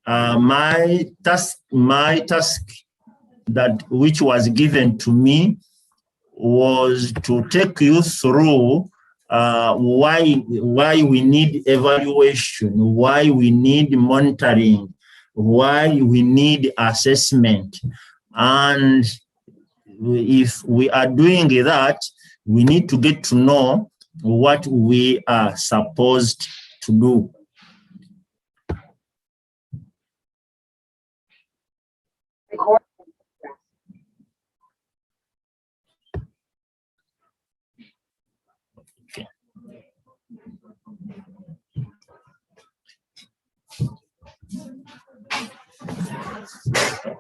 my task that which was given to me was to take you through why we need evaluation, why we need monitoring, why we need assessment. And if we are doing that, we need to get to know what we are supposed to do.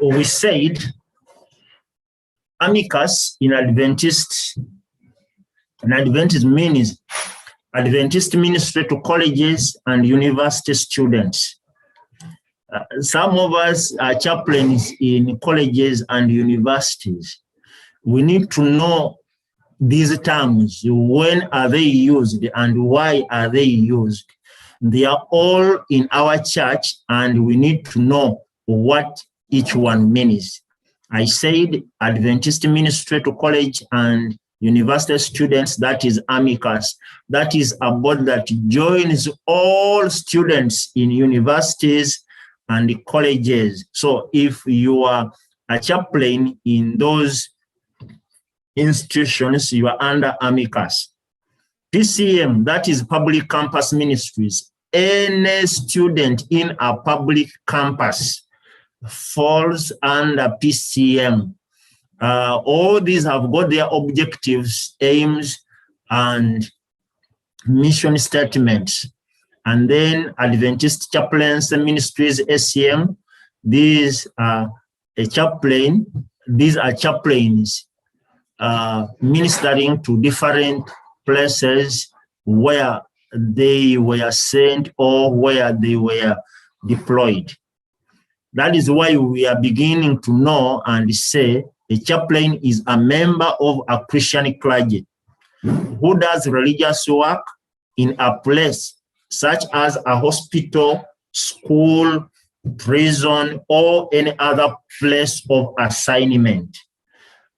We said amicus in Adventist means Adventist ministry to colleges and university students. Some of us are chaplains in colleges and universities. We need to know these terms. When are they used and why are they used? They are all in our church and we need to know what each one means. I said Adventist ministry to college and university students, that is amicus. That is a body that joins all students in universities and colleges. So if you are a chaplain in those institutions, you are under amicus. PCM, that is public campus ministries. Any student in a public campus falls under PCM. All these have got their objectives, aims, and mission statements. And then Adventist Chaplaincy Ministries, SCM, these are chaplains ministering to different places where they were sent or where they were deployed. That is why we are beginning to know and say a chaplain is a member of a Christian clergy who does religious work in a place such as a hospital, school, prison, or any other place of assignment.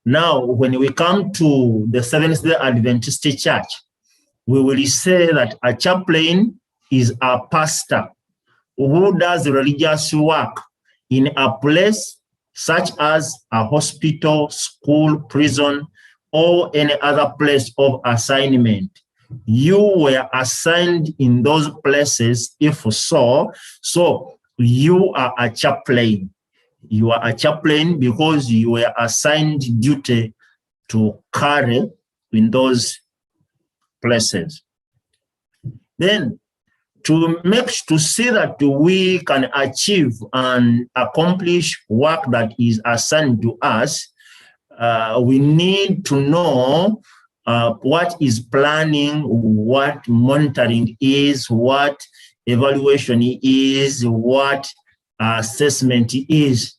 Now, when we come to the Seventh-day Adventist Church, we will say that a chaplain is a pastor who does religious work in a place such as a hospital, school, prison, or any other place of assignment. You were assigned in those places, if so you are a chaplain. You are a chaplain because you were assigned duty to carry in those places. Then, to see that we can achieve and accomplish work that is assigned to us, we need to know what is planning, what monitoring is, what evaluation is, what assessment is.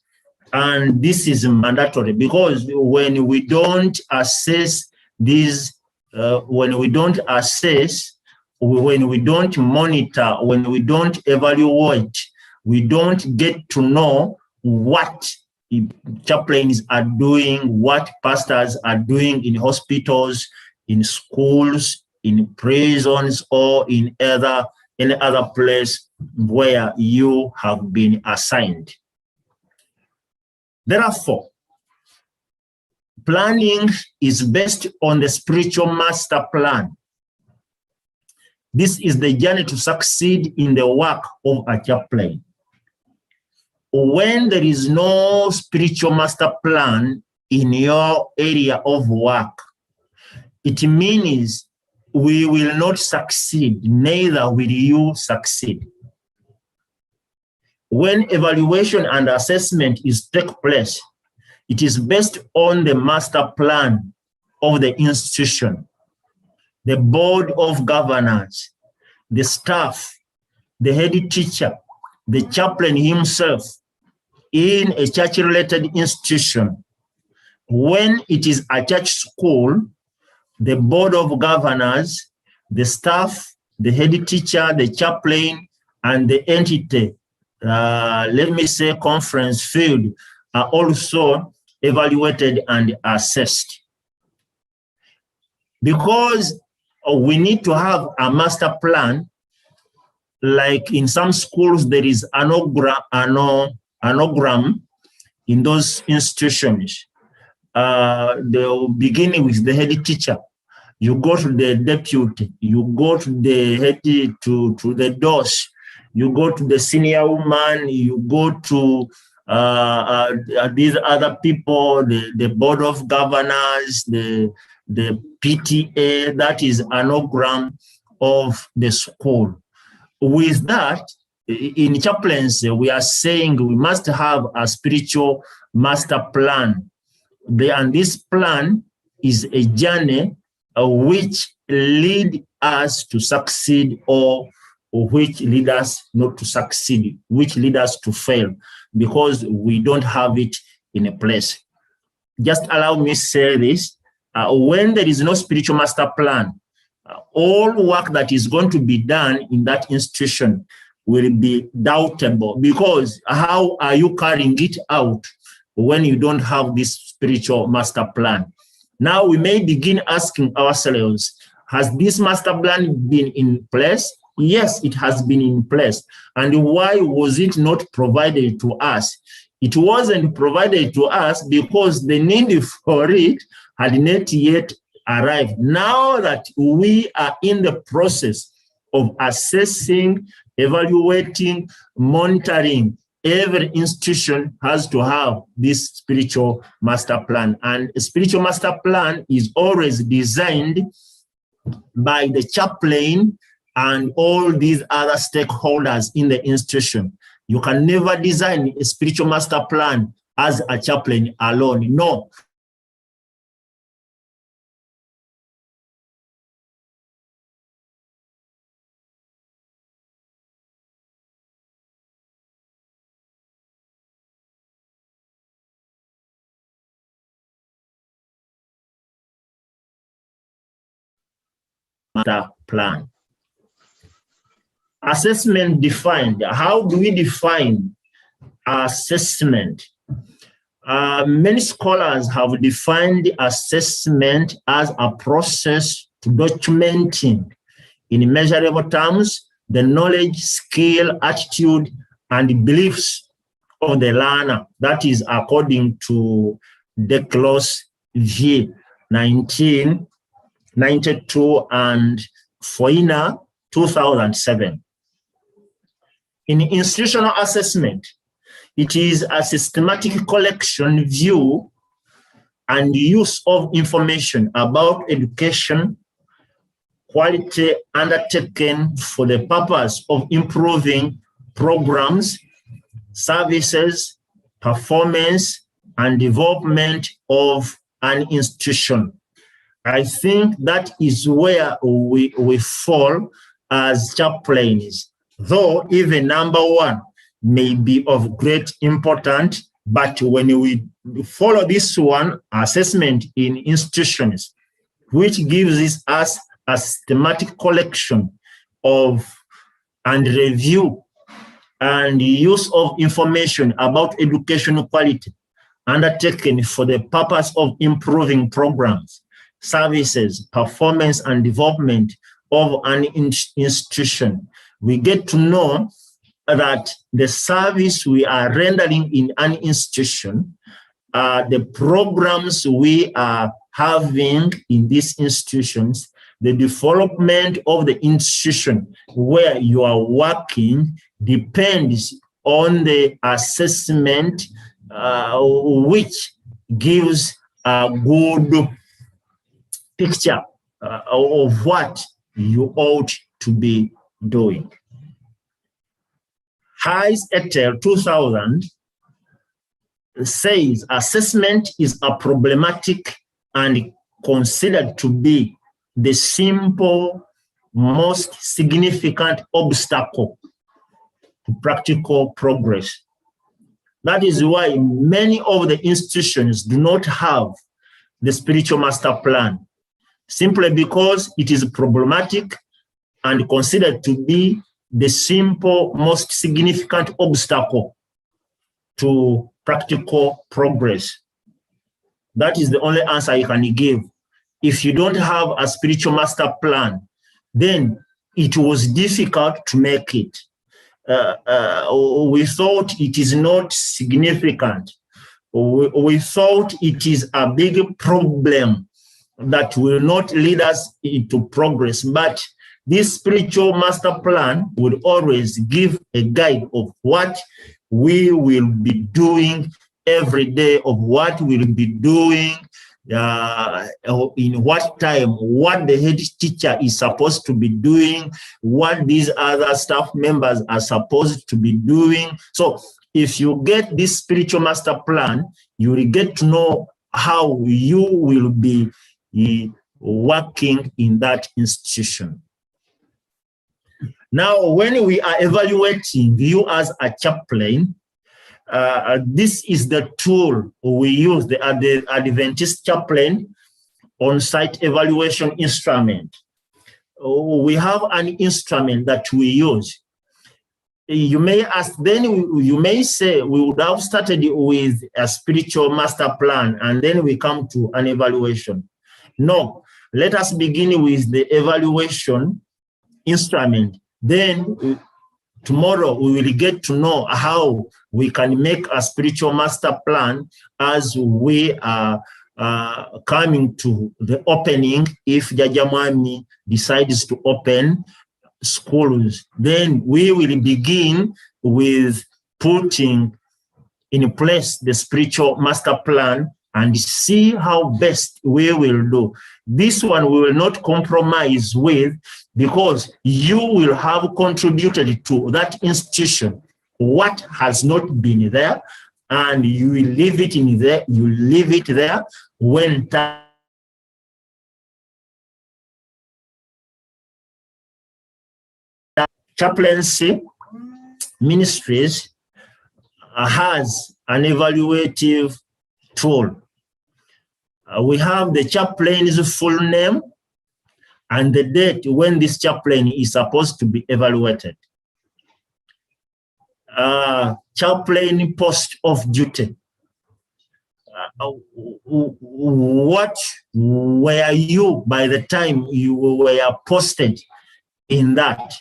And this is mandatory because when we don't assess these, when we don't monitor, when we don't evaluate, we don't get to know what chaplains are doing, what pastors are doing in hospitals, in schools, in prisons, or in any other place where you have been assigned. Therefore, planning is based on the spiritual master plan. This is the journey to succeed in the work of a chaplain. When there is no spiritual master plan in your area of work, it means we will not succeed, neither will you succeed. When evaluation and assessment take place, it is based on the master plan of the institution, the board of governors, the staff, the head teacher, the chaplain himself in a church-related institution. When it is a church school, the board of governors, the staff, the head teacher, the chaplain, and the entity let me say, conference field are also evaluated and assessed. Because we need to have a master plan, like in some schools, there is an anagram in those institutions. They'll begin with the head teacher. You go to the deputy, you go to the head, to the DOS, you go to the senior woman, you go to these other people, the board of governors, the PTA, that is an anagram of the school. With that, in chaplaincy, we are saying we must have a spiritual master plan. And this plan is a journey which lead us to succeed, or which lead us not to succeed, which lead us to fail, because we don't have it in a place. Just allow me to say this. When there is no spiritual master plan, all work that is going to be done in that institution will be doubtable, because how are you carrying it out when you don't have this spiritual master plan? Now we may begin asking ourselves, has this master plan been in place? Yes, it has been in place. And why was it not provided to us? It wasn't provided to us because the need for it had not yet arrived. Now that we are in the process of assessing, evaluating, monitoring, every institution has to have this spiritual master plan. And a spiritual master plan is always designed by the chaplain and all these other stakeholders in the institution. You can never design a spiritual master plan as a chaplain alone. No. Master plan. Assessment defined. How do we define assessment? Many scholars have defined assessment as a process to documenting in measurable terms the knowledge, skill, attitude, and beliefs of the learner. That is according to Declos V 1992 and Foina 2007. In institutional assessment, it is a systematic collection, view, and use of information about education quality undertaken for the purpose of improving programs, services, performance, and development of an institution. I think that is where we fall as chaplains, though even number one may be of great importance, but when we follow this one, assessment in institutions, which gives us a systematic collection of and review and use of information about educational quality undertaken for the purpose of improving programs, services, performance, and development of an institution. We get to know that the service we are rendering in an institution, the programs we are having in these institutions, the development of the institution where you are working depends on the assessment, which gives a good picture of what you ought to be doing. Hayes et al. 2000 says assessment is a problematic and considered to be the simple, most significant obstacle to practical progress. That is why many of the institutions do not have the spiritual master plan, simply because it is problematic and considered to be the simple, most significant obstacle to practical progress. That is the only answer I can give. If you don't have a spiritual master plan, then it was difficult to make it. We thought it is not significant. We thought it is a big problem that will not lead us into progress. But this spiritual master plan would always give a guide of what we will be doing every day, of what we'll be doing in what time, what the head teacher is supposed to be doing, what these other staff members are supposed to be doing. So if you get this spiritual master plan, you will get to know how you will be working in that institution. Now, when we are evaluating you as a chaplain, this is the tool we use, the Adventist chaplain on-site evaluation instrument. We have an instrument that we use. You may ask, then you may say we would have started with a spiritual master plan and then we come to an evaluation. No, let us begin with the evaluation instrument. Then tomorrow we will get to know how we can make a spiritual master plan as we are coming to the opening. If Jajamwami decides to open schools, then we will begin with putting in place the spiritual master plan and see how best we will do. This one we will not compromise with, because you will have contributed to that institution what has not been there, and you will leave it in there. You leave it there when time. Chaplaincy Ministries has an evaluative tool. We have the chaplain's full name and the date when this chaplain is supposed to be evaluated. Chaplain post of duty. What were you by the time you were posted in that?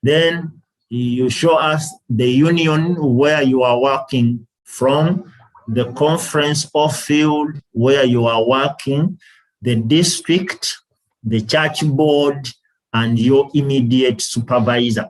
Then you show us the union where you are working from, the conference or field where you are working, the district, the church board, and your immediate supervisor.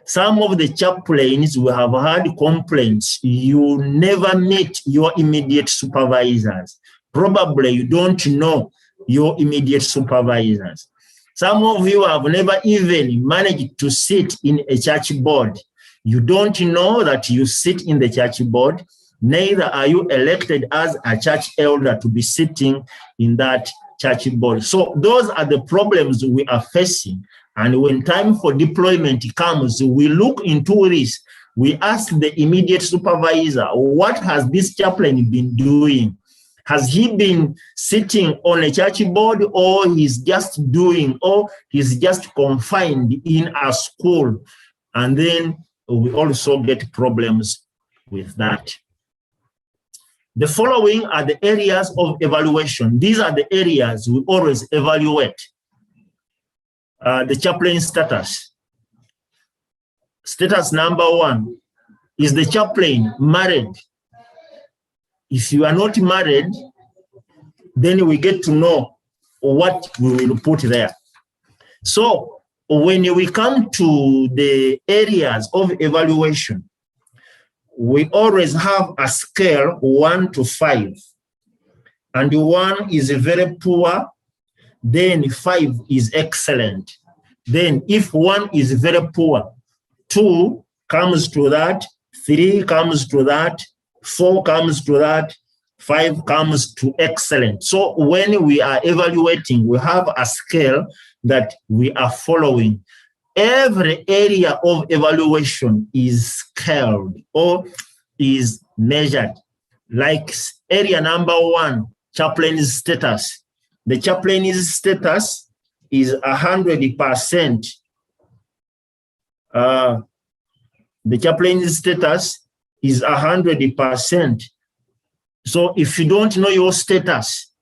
Some of the chaplains will have had complaints. You never meet your immediate supervisors. Probably you don't know your immediate supervisors. Some of you have never even managed to sit in a church board. You don't know that you sit in the church board. Neither are you elected as a church elder to be sitting in that church board. So those are the problems we are facing. And when time for deployment comes, we look into this. We ask the immediate supervisor, what has this chaplain been doing? Has he been sitting on a church board, or he's just doing, or he's just confined in a school? And then we also get problems with that. The following are the areas of evaluation. These are the areas we always evaluate. The chaplain status. Status number 1, is the chaplain married? If you are not married, then we get to know what we will put there. So when we come to the areas of evaluation, we always have a scale 1 to 5. And 1 is very poor, then 5 is excellent. Then if 1 is very poor, 2 comes to that, 3 comes to that, 4 comes to that, 5 comes to excellent. So when we are evaluating, we have a scale that we are following. Every area of evaluation is scaled or is measured. Like area number 1, chaplain's status. The chaplain's status is 100%. the chaplain status is 100%. So if you don't know your status,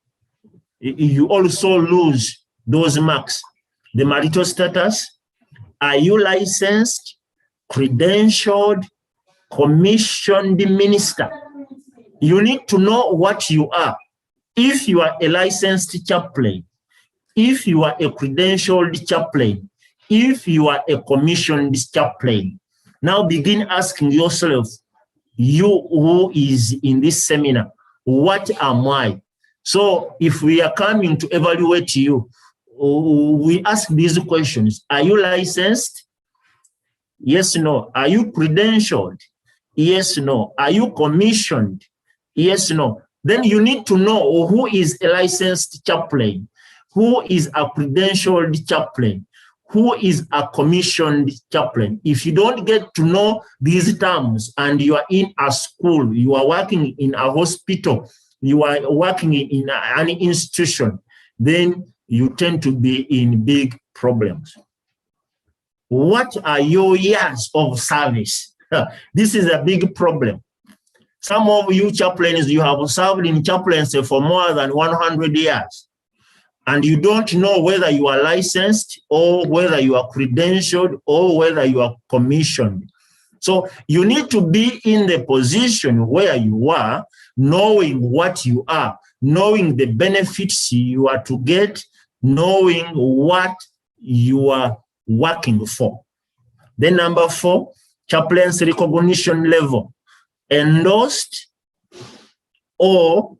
you also lose those marks. The marital status, are you licensed, credentialed, commissioned minister? You need to know what you are. If you are a licensed chaplain, if you are a credentialed chaplain, if you are a commissioned chaplain, now begin asking yourself, you who is in this seminar, what am I? So if we are coming to evaluate you, we ask these questions. Are you licensed? Yes, no. Are you credentialed? Yes, no. Are you commissioned? Yes, no. Then you need to know who is a licensed chaplain, who is a credentialed chaplain, who is a commissioned chaplain. If you don't get to know these terms and you are in a school, you are working in a hospital, you are working in an institution, then you tend to be in big problems. What are your years of service? This is a big problem. Some of you chaplains, you have served in chaplaincy for more than 100 years. And you don't know whether you are licensed or whether you are credentialed or whether you are commissioned. So you need to be in the position where you are, knowing what you are, knowing the benefits you are to get, knowing what you are working for. Then number 4, chaplain's recognition level, endorsed or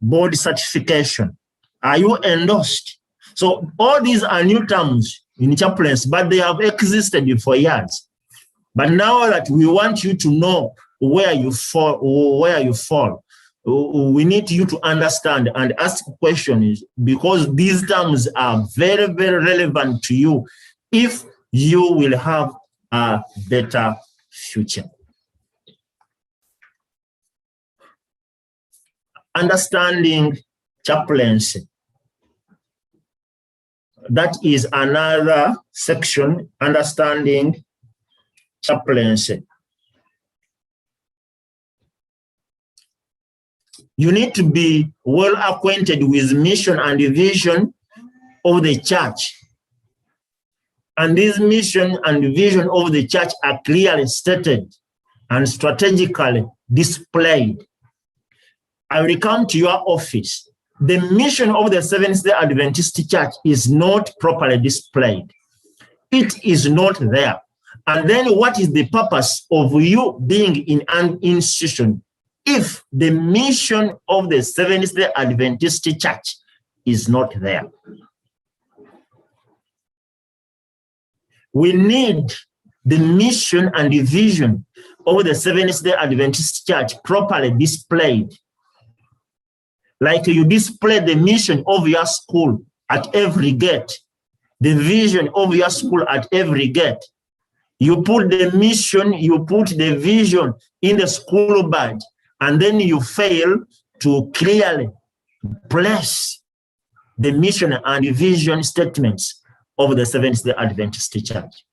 board certification. Are you endorsed? So all these are new terms in chaplains, but they have existed for years. But now that we want you to know where you fall, we need you to understand and ask questions, because these terms are very, very relevant to you if you will have a better future. Understanding chaplaincy. That is another section, understanding chaplaincy. You need to be well acquainted with mission and vision of the church. And this mission and vision of the church are clearly stated and strategically displayed. I will come to your office. The mission of the Seventh-day Adventist Church is not properly displayed. It is not there. And then what is the purpose of you being in an institution if the mission of the Seventh-day Adventist Church is not there? We need the mission and the vision of the Seventh-day Adventist Church properly displayed. Like you display the mission of your school at every gate, the vision of your school at every gate. You put the mission, you put the vision in the school badge, and then you fail to clearly place the mission and vision statements of the Seventh-day Adventist Church.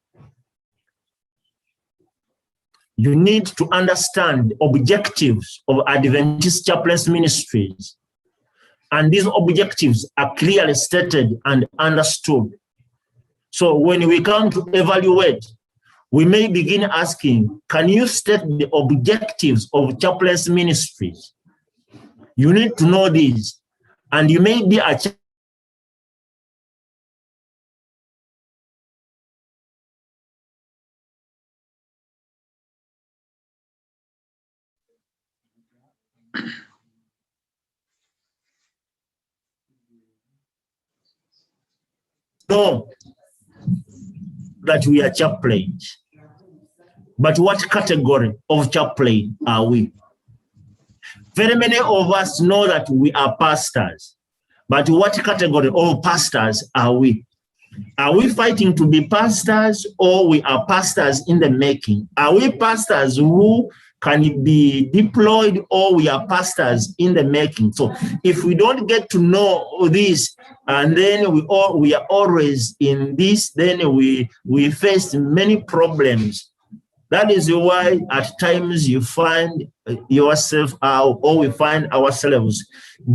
You need to understand objectives of Adventist Chaplaincy Ministries. And these objectives are clearly stated and understood. So when we come to evaluate, we may begin asking, can you state the objectives of chaplaincy ministries? You need to know these. And you may be a know that we are chaplains. But what category of chaplain are we? Very many of us know that we are pastors. But what category of pastors are we? Are we fighting to be pastors, or we are pastors in the making? Are we pastors who can be deployed, or we are pastors in the making? So if we don't get to know this, and then we are always in this, then we face many problems. That is why at times you find yourself out, or we find ourselves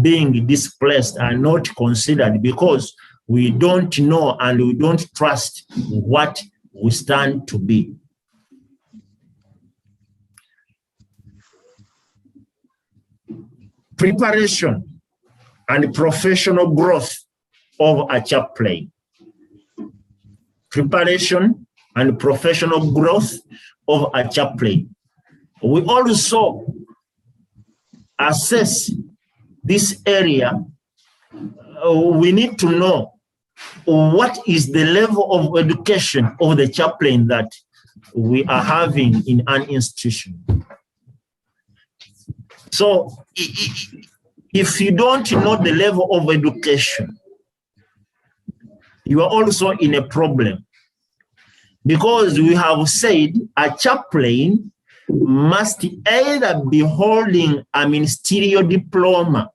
being displaced and not considered, because we don't know and we don't trust what we stand to be. Preparation and professional growth of a chaplain. Preparation and professional growth of a chaplain. We also assess this area. We need to know what is the level of education of the chaplain that we are having in an institution. So if you don't know the level of education, you are also in a problem, because we have said a chaplain must either be holding a ministerial diploma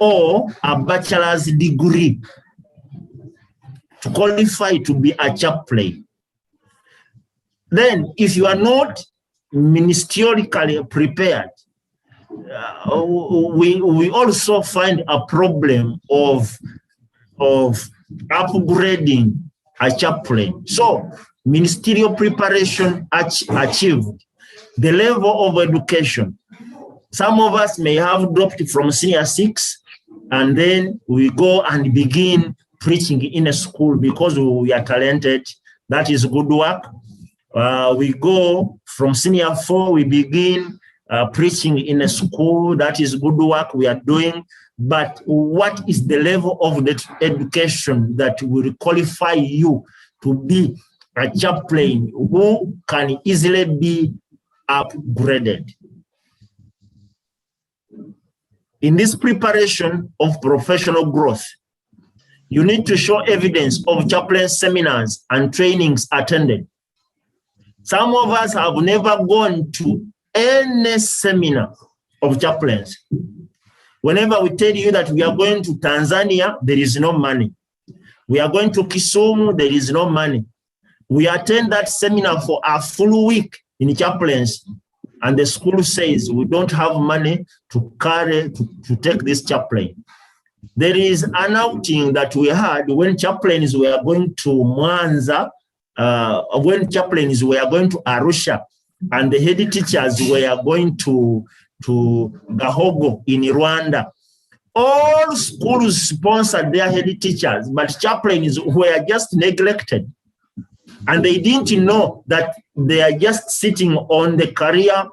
or a bachelor's degree to qualify to be a chaplain. Then, if you are not ministerially prepared, we also find a problem of upgrading a chaplain. So, ministerial preparation achieved. The level of education. Some of us may have dropped from senior 6, and then we go and begin preaching in a school because we are talented. That is good work. We go from senior 4, we begin preaching in a school. That is good work we are doing. But what is the level of the education that will qualify you to be a chaplain who can easily be upgraded? In this preparation of professional growth, you need to show evidence of chaplain seminars and trainings attended. Some of us have never gone to any seminar of chaplains. Whenever we tell you that we are going to Tanzania, there is no money. We are going to Kisumu, there is no money. We attend that seminar for a full week in chaplains, and the school says we don't have money to take this chaplain. There is an outing that we had when chaplains were going to Mwanza, when chaplains were going to Arusha, and the head teachers were going to Gahogo in Rwanda. All schools sponsored their head teachers, but chaplains were just neglected. And they didn't know that they are just sitting on the career,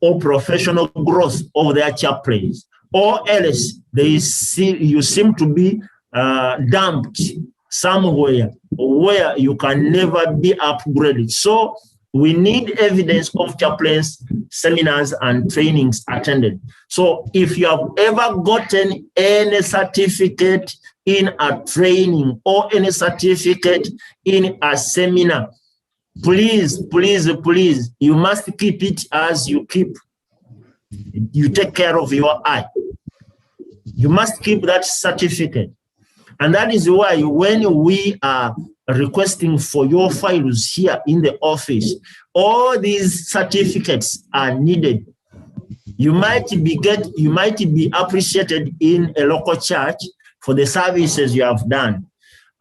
or professional growth of their chaplains, or else you seem to be dumped somewhere where you can never be upgraded. So we need evidence of chaplains, seminars, and trainings attended. So if you have ever gotten any certificate in a training or any certificate in a seminar, please, you must keep it as you take care of your eye. You must keep that certificate. And that is why when we are requesting for your files here in the office, all these certificates are needed. You might be appreciated in a local church for the services you have done,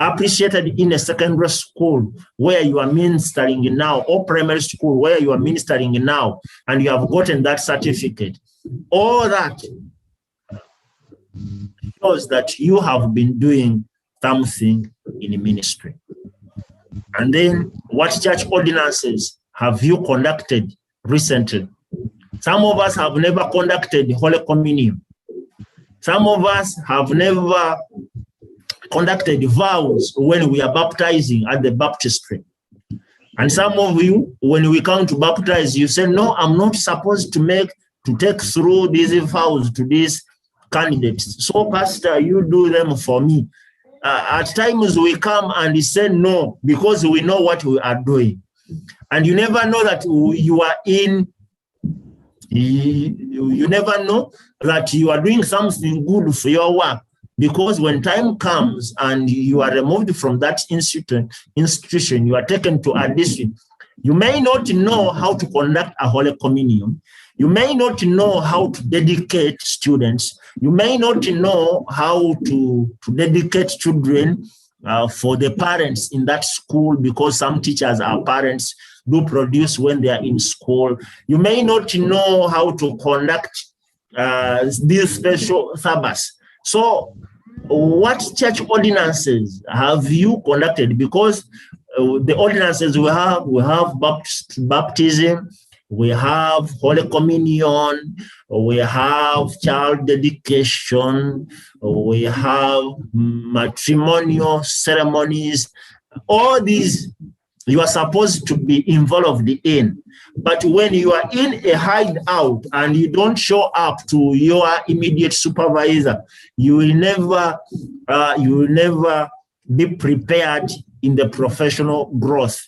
appreciated in a secondary school where you are ministering now, or primary school where you are ministering now, and you have gotten that certificate. All that shows that you have been doing something in ministry. And then, what church ordinances have you conducted recently? Some of us have never conducted Holy Communion. Some of us have never conducted vows when we are baptizing at the baptistry. And some of you, when we come to baptize, you say, no, I'm not supposed to take through these vows to this candidates. So, Pastor, you do them for me. At times we come and say no because we know what we are doing. And you never know that you are in, you never know that you are doing something good for your work, because when time comes and you are removed from that institution, you are taken to a district, you may not know how to conduct a Holy Communion. You may not know how to dedicate students. You may not know how to dedicate children for the parents in that school, because some teachers are parents, do produce when they are in school. You may not know how to conduct these special Sabbaths. So what church ordinances have you conducted? Because the ordinances we have baptism, we have Holy Communion, we have child dedication, we have matrimonial ceremonies. All these you are supposed to be involved in. But when you are in a hideout and you don't show up to your immediate supervisor, you will never be prepared in the professional growth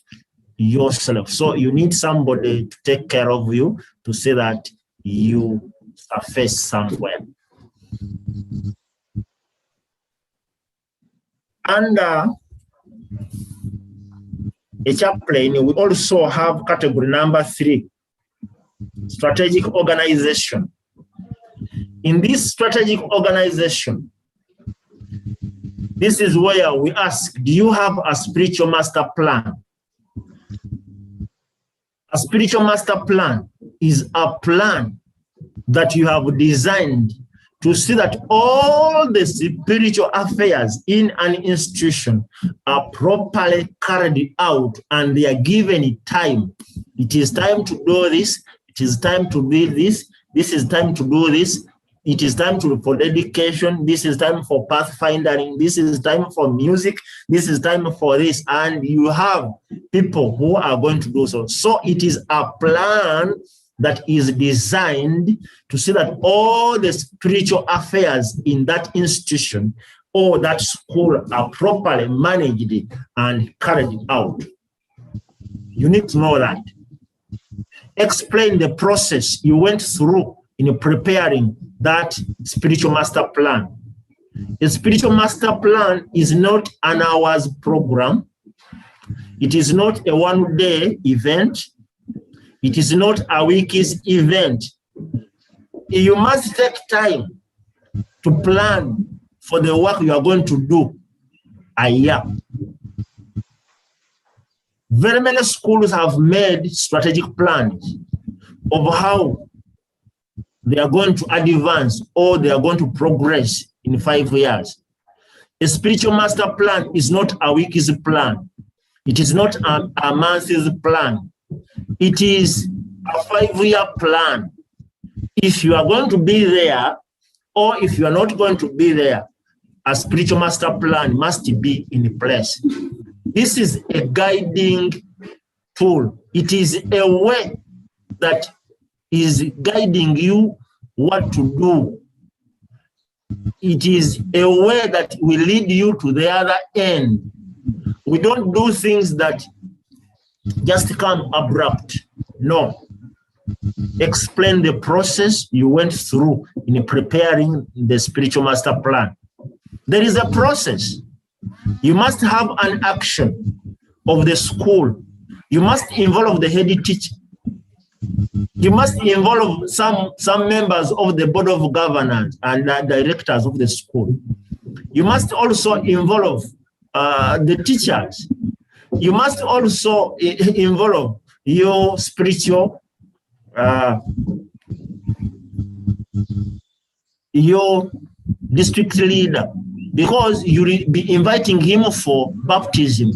yourself. So you need somebody to take care of you, to say that you surface somewhere. Under a chaplain, we also have category number 3, strategic organization. In this strategic organization, this is where we ask, do you have a spiritual master plan? A spiritual master plan is a plan that you have designed to see that all the spiritual affairs in an institution are properly carried out, and they are given time. It is time to do this. It is time to do this. This is time to do this. It is time for dedication. This is time for pathfinding. This is time for music. This is time for this. And you have people who are going to do so. So it is a plan that is designed to see that all the spiritual affairs in that institution or that school are properly managed and carried out. You need to know that. Explain the process you went through in preparing that spiritual master plan. A spiritual master plan is not an hour's program. It is not a one-day event. It is not a week's event. You must take time to plan for the work you are going to do a year. Very many schools have made strategic plans of how they are going to advance or they are going to progress in 5 years. A spiritual master plan is not a week's plan. It is not a month's plan. It is a 5-year plan. If you are going to be there or if you are not going to be there, a spiritual master plan must be in place. This is a guiding tool. It is a way that is guiding you what to do. It is a way that will lead you to the other end. We don't do things that just come abrupt. No. Explain the process you went through in preparing the spiritual master plan. There is a process. You must have an action of the school. You must involve the head teacher. You must involve some members of the board of governors and the directors of the school. You must also involve the teachers. You must also involve your spiritual, your district leader, because you will be inviting him for baptism.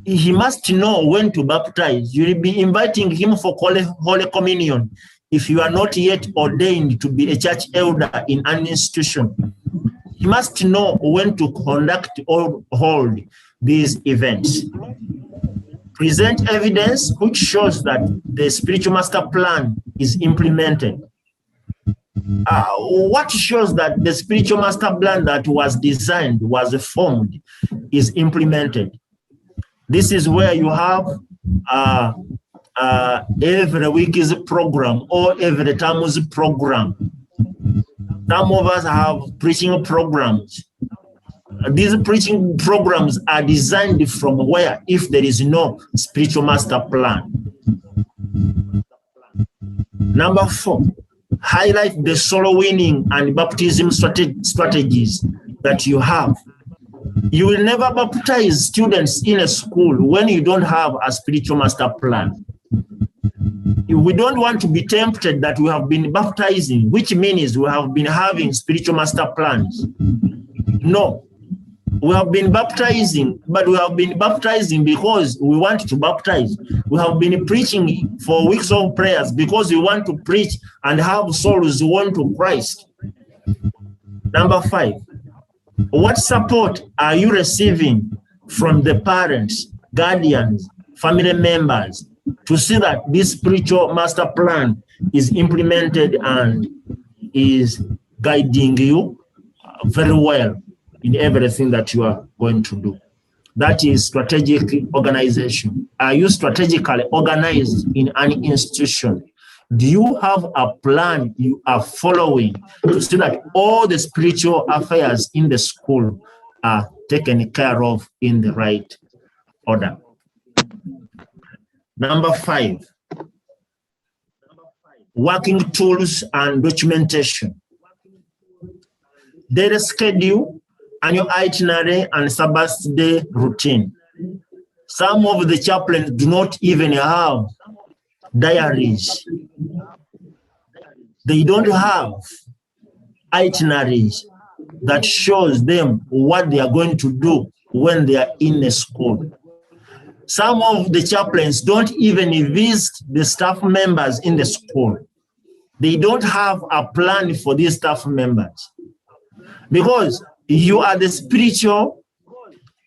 He must know when to baptize. You will be inviting him for Holy Communion if you are not yet ordained to be a church elder in an institution. He must know when to conduct or hold these events. Present evidence which shows that the spiritual master plan is implemented. What shows that the spiritual master plan that was designed, was formed, is implemented. This is where you have every week is a program or every time is a program. Some of us have preaching programs. These preaching programs are designed from where, if there is no spiritual master plan. Number 4, highlight the soul winning and baptism strategies that you have. You will never baptize students in a school when you don't have a spiritual master plan. We don't want to be tempted that we have been baptizing, which means we have been having spiritual master plans. No, we have been baptizing, but we have been baptizing because we want to baptize. We have been preaching for weeks of prayers because we want to preach and have souls won to Christ. Number 5, what support are you receiving from the parents, guardians, family members to see that this spiritual master plan is implemented and is guiding you very well in everything that you are going to do? That is strategic organization. Are you strategically organized in an institution? Do you have a plan you are following to see that all the spiritual affairs in the school are taken care of in the right order? Number 5, working tools and documentation. Daily schedule, annual itinerary, and Sabbath day routine. Some of the chaplains do not even have diaries. They don't have itineraries that shows them what they are going to do when they are in the school. Some of the chaplains don't even visit the staff members in the school. They don't have a plan for these staff members because you are the spiritual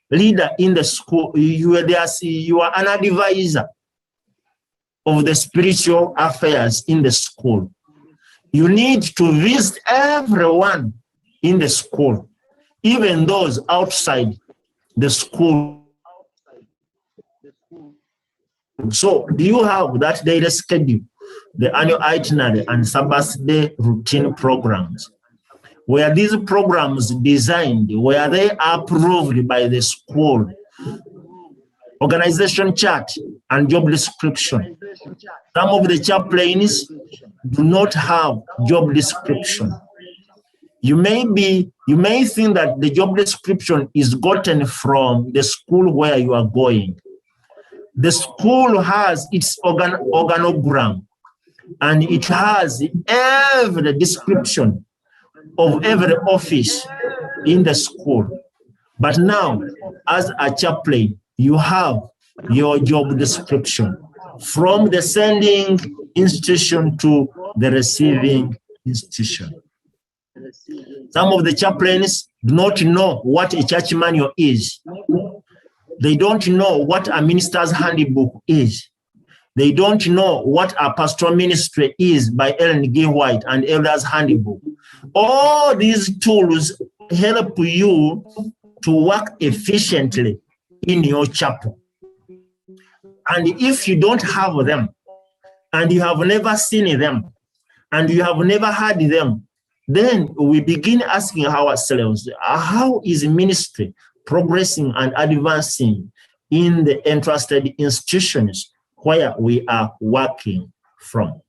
leader in the school. You are an advisor of the spiritual affairs in the school. You need to visit everyone in the school, even those outside the school. So do you have that daily schedule, the annual itinerary and Sabbath day routine programs? Were these programs designed? Were they approved by the school? Organization chart and job description. Some of the chaplains do not have job description. You may think that the job description is gotten from the school where you are going. The school has its organogram, and it has every description of every office in the school. But now, as a chaplain, you have your job description from the sending institution to the receiving institution. Some of the chaplains do not know what a church manual is. They don't know what a minister's handbook is. They don't know what a pastoral ministry is by Ellen G. White and Elder's Handbook. All these tools help you to work efficiently in your chapel. And if you don't have them, and you have never seen them, and you have never heard them, then we begin asking ourselves, how is ministry progressing and advancing in the entrusted institutions where we are working from?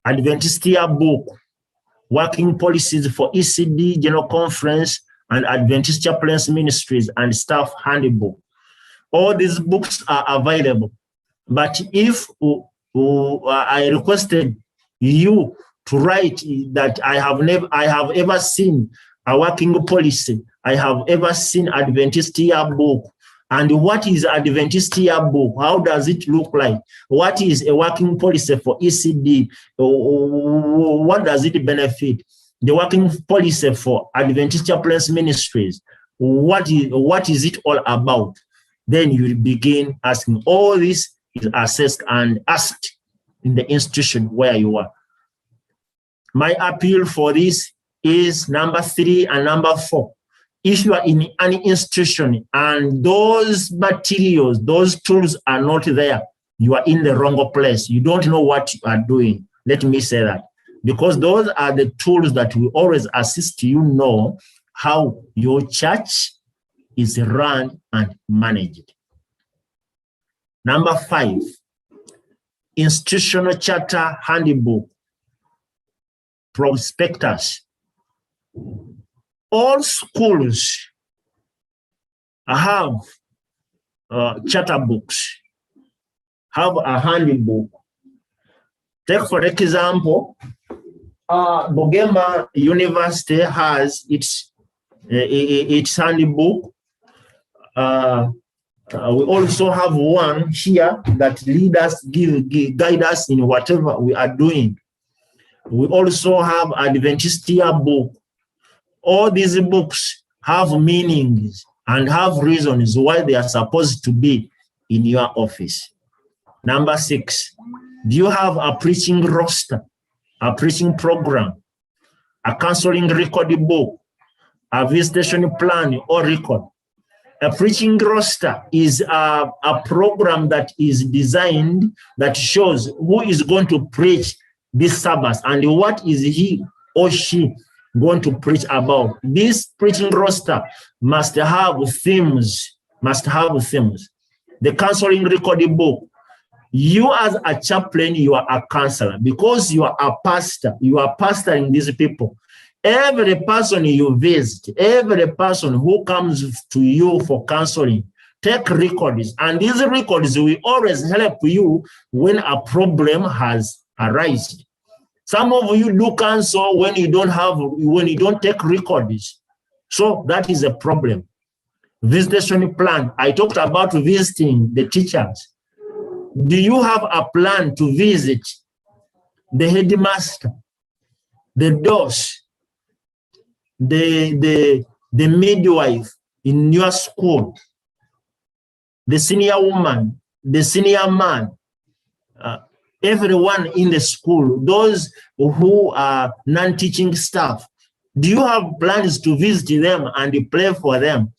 Adventist Yearbook, Working Policies for ECD, General Conference, and Adventist Chaplaincy Ministries and Staff Handbook. All these books are available. But if I requested you to write that I have ever seen a working policy, I have ever seen Adventist Yearbook, and what is Adventist Yearbook? How does it look like? What is a working policy for ECD? What does it benefit? The working policy for Adventist Chaplaincy Ministries, what is it all about? Then you will begin asking. All this is assessed and asked in the institution where you are. My appeal for this is number 3 and number 4. If you are in any institution and those materials, those tools are not there, you are in the wrong place. You don't know what you are doing. Let me say that. Because those are the tools that will always assist you know how your church is run and managed. Number 5, institutional charter handbook, prospectus. All schools have charter books, have a handbook. Take for example, Bogema University has its handbook. We also have one here that guide us in whatever we are doing. We also have Adventist yearbook. All these books have meanings and have reasons why they are supposed to be in your office. Number 6, do you have a preaching roster, a preaching program, a counseling record book, a visitation plan or record? A preaching roster is a program that is designed that shows who is going to preach this Sabbath and what is he or she going to preach about. This preaching roster must have themes, The counseling record book. You as a chaplain, you are a counselor because you are a pastor. You are pastoring these people. Every person you visit, every person who comes to you for counseling, take records. And these records will always help you when a problem has arisen. Some of you do counsel when you don't take records. So that is a problem. Visitation plan. I talked about visiting the teachers. Do you have a plan to visit the headmaster, the boss, the midwife in your school, the senior woman, the senior man, everyone in the school, those who are non-teaching staff? Do you have plans to visit them and pray for them?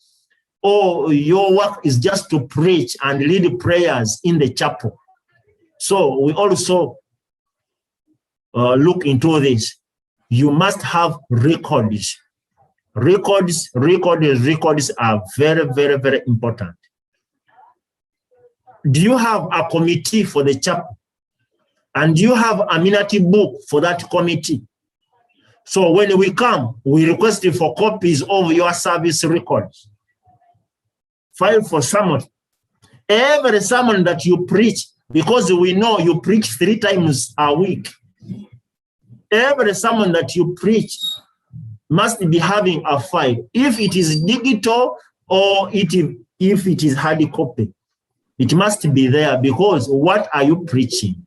Or your work is just to preach and lead prayers in the chapel? So we also look into this. You must have records. Records are very, very, very important. Do you have a committee for the chapel? And do you have a amenity book for that committee? So when we come, we request for copies of your service records. File for sermon. Every sermon that you preach, because we know you preach 3 times a week. Every sermon that you preach must be having a file. If it is digital or if it is hard copy, it must be there, because what are you preaching?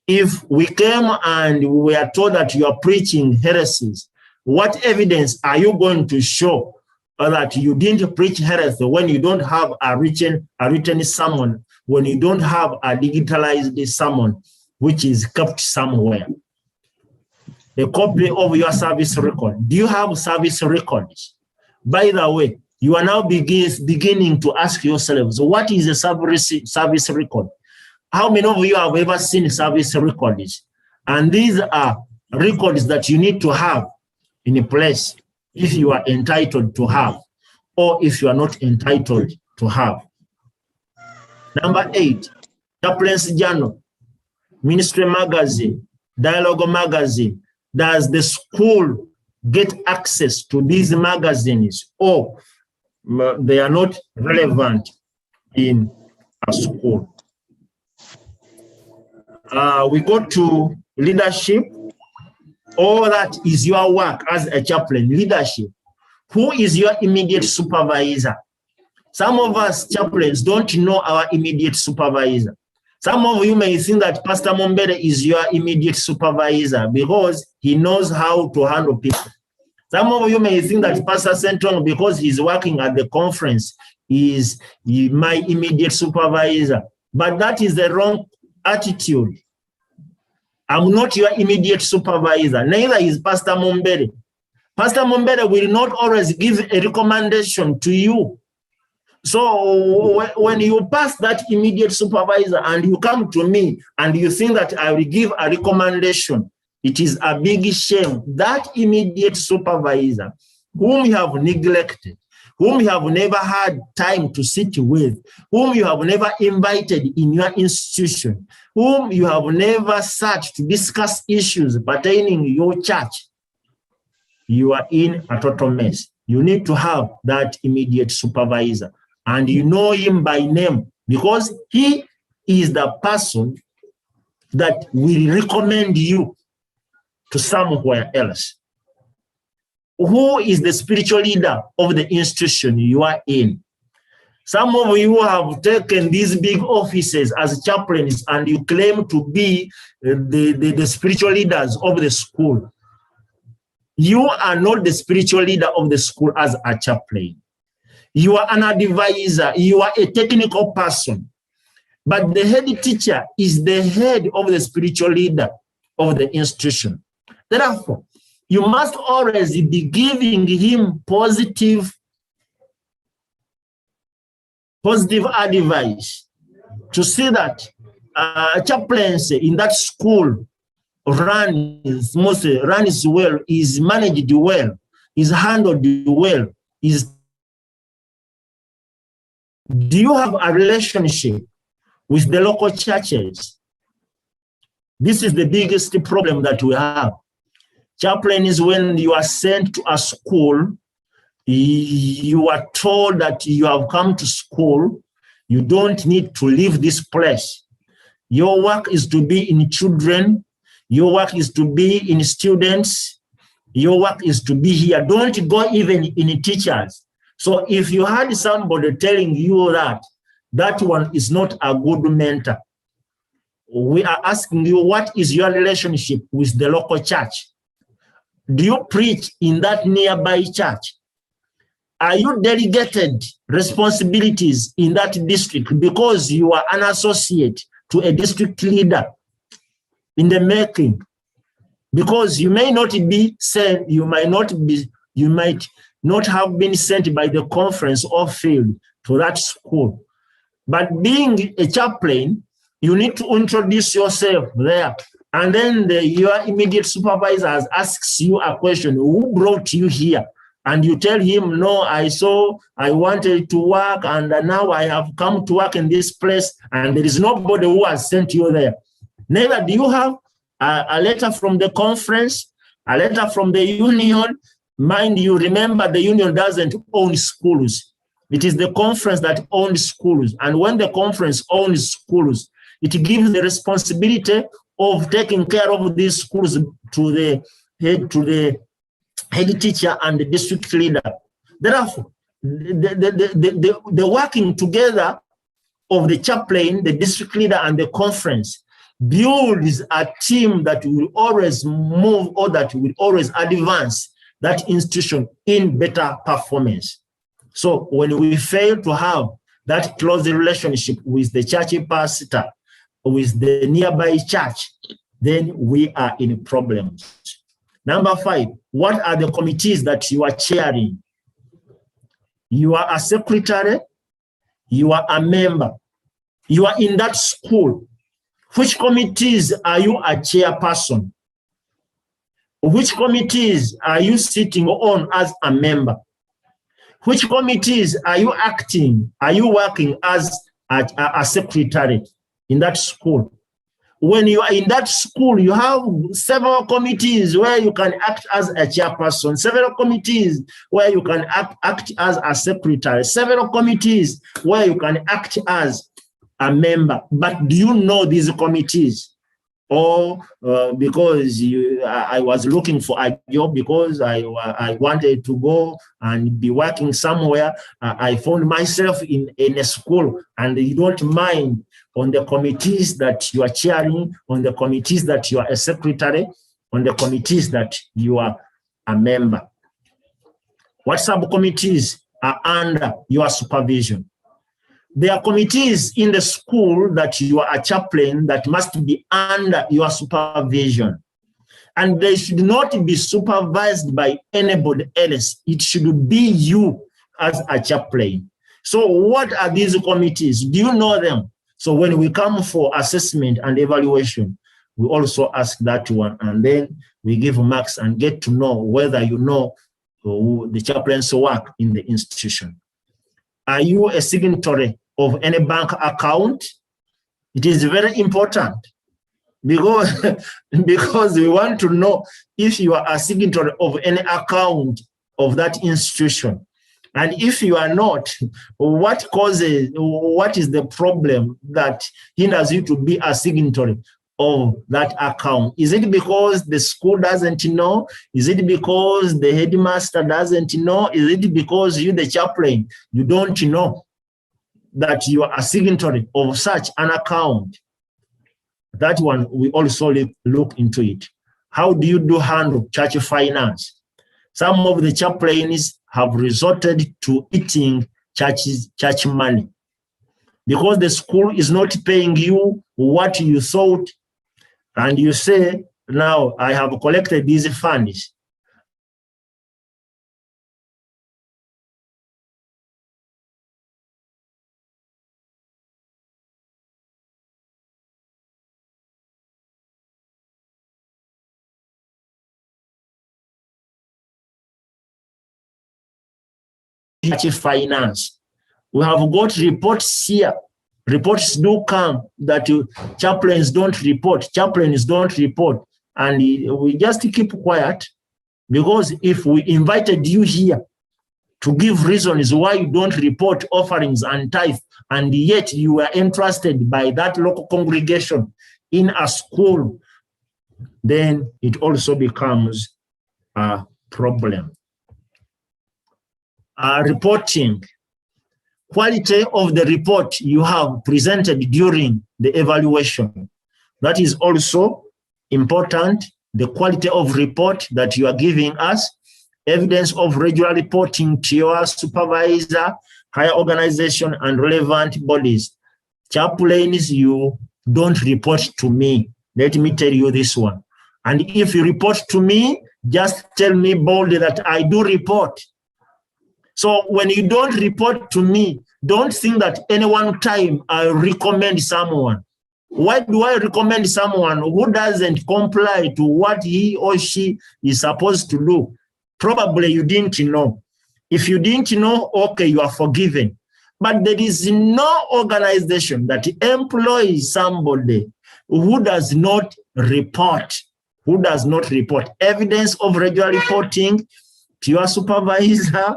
If we came and we are told that you are preaching heresies, what evidence are you going to show that you didn't preach heresy when you don't have a written sermon, when you don't have a digitalized sermon, which is kept somewhere? A copy of your service record. Do you have service records? By the way, you are now beginning to ask yourselves, what is a service record? How many of you have ever seen service records? And these are records that you need to have in a place if you are entitled to have, or if you are not entitled to have. Number 8, Chaplaincy Journal, Ministry Magazine, Dialogue Magazine. Does the school get access to these magazines, or they are not relevant in a school? We go to leadership. All that is your work as a chaplain. Leadership. Who is your immediate supervisor? Some of us chaplains don't know our immediate supervisor. Some of you may think that Pastor Mombere is your immediate supervisor because he knows how to handle people. Some of you may think that Pastor Sentongo, because he's working at the conference, is my immediate supervisor. But that is the wrong attitude. I'm not your immediate supervisor. Neither is Pastor Mumbere. Pastor Mumbere will not always give a recommendation to you. So when you pass that immediate supervisor and you come to me and you think that I will give a recommendation, it is a big shame. That immediate supervisor whom you have neglected, whom you have never had time to sit with, whom you have never invited in your institution, whom you have never sat to discuss issues pertaining your church, you are in a total mess. You need to have that immediate supervisor, and you know him by name because he is the person that will recommend you to somewhere else. Who is the spiritual leader of the institution you are in? Some of you have taken these big offices as chaplains and you claim to be the spiritual leaders of the school. You are not the spiritual leader of the school as a chaplain. You are an advisor. You are a technical person. But the head teacher is the head of the spiritual leader of the institution. Therefore, you must always be giving him positive advice to see that chaplaincy in that school runs well, is managed well, is handled well. Do you have a relationship with the local churches? This is the biggest problem that we have. Chaplain is when you are sent to a school, you are told that you have come to school, you don't need to leave this place. Your work is to be in children, your work is to be in students, your work is to be here. Don't go even in teachers. So if you had somebody telling you that, that one is not a good mentor. We are asking you, what is your relationship with the local church? Do you preach in that nearby church? Are you delegated responsibilities in that district because you are an associate to a district leader in the making? Because you may not be sent, you might not have been sent by the conference or field to that school. But being a chaplain, you need to introduce yourself there. And then your immediate supervisor asks you a question, who brought you here? And you tell him, no, I wanted to work and now I have come to work in this place and there is nobody who has sent you there. Neither do you have a letter from the conference, a letter from the union. Mind you, remember the union doesn't own schools. It is the conference that owns schools. And when the conference owns schools, it gives the responsibility of taking care of these schools to the head teacher and the district leader. Therefore, the working together of the chaplain, the district leader, and the conference builds a team that will always move or that will always advance that institution in better performance. So when we fail to have that close relationship with the church pastor, with the nearby church, then we are in problems. Number 5, what are the committees that you are chairing? You are a secretary, you are a member, you are in that school. Which committees are you a chairperson? Which committees are you sitting on as a member? Which committees are you acting? Are you working as a secretary in that school? When you are in that school, you have several committees where you can act as a chairperson, several committees where you can act as a secretary, several committees where you can act as a member. But do you know these committees? Or because I was looking for a job, because I wanted to go and be working somewhere, I found myself in a school, and you don't mind on the committees that you are chairing, on the committees that you are a secretary, on the committees that you are a member. What subcommittees are under your supervision? There are committees in the school that you are a chaplain that must be under your supervision. And they should not be supervised by anybody else. It should be you as a chaplain. So what are these committees? Do you know them? So when we come for assessment and evaluation, we also ask that one, and then we give marks and get to know whether you know the chaplain's work in the institution. Are you a signatory of any bank account? It is very important because we want to know if you are a signatory of any account of that institution. And if you are not, what is the problem that hinders you to be a signatory of that account? Is it because the school doesn't know? Is it because the headmaster doesn't know? Is it because you, the chaplain, you don't know that you are a signatory of such an account? That one, we also look into it. How do you handle church finance? Some of the chaplains have resorted to eating church money because the school is not paying you what you thought, and you say, now I have collected these funds. Church finance. We have got reports here. Reports do come that chaplains don't report. Chaplains don't report. And we just keep quiet, because if we invited you here to give reasons why you don't report offerings and tithe, and yet you are entrusted by that local congregation in a school, then it also becomes a problem. Reporting. Quality of the report you have presented during the evaluation. That is also important. The quality of report that you are giving us, evidence of regular reporting to your supervisor, higher organization, and relevant bodies. Chaplains, you don't report to me. Let me tell you this one. And if you report to me, just tell me boldly that I do report. So when you don't report to me, don't think that any one time I recommend someone. Why do I recommend someone who doesn't comply to what he or she is supposed to do? Probably you didn't know. If you didn't know, okay, you are forgiven. But there is no organization that employs somebody who does not report, evidence of regular reporting to your supervisor,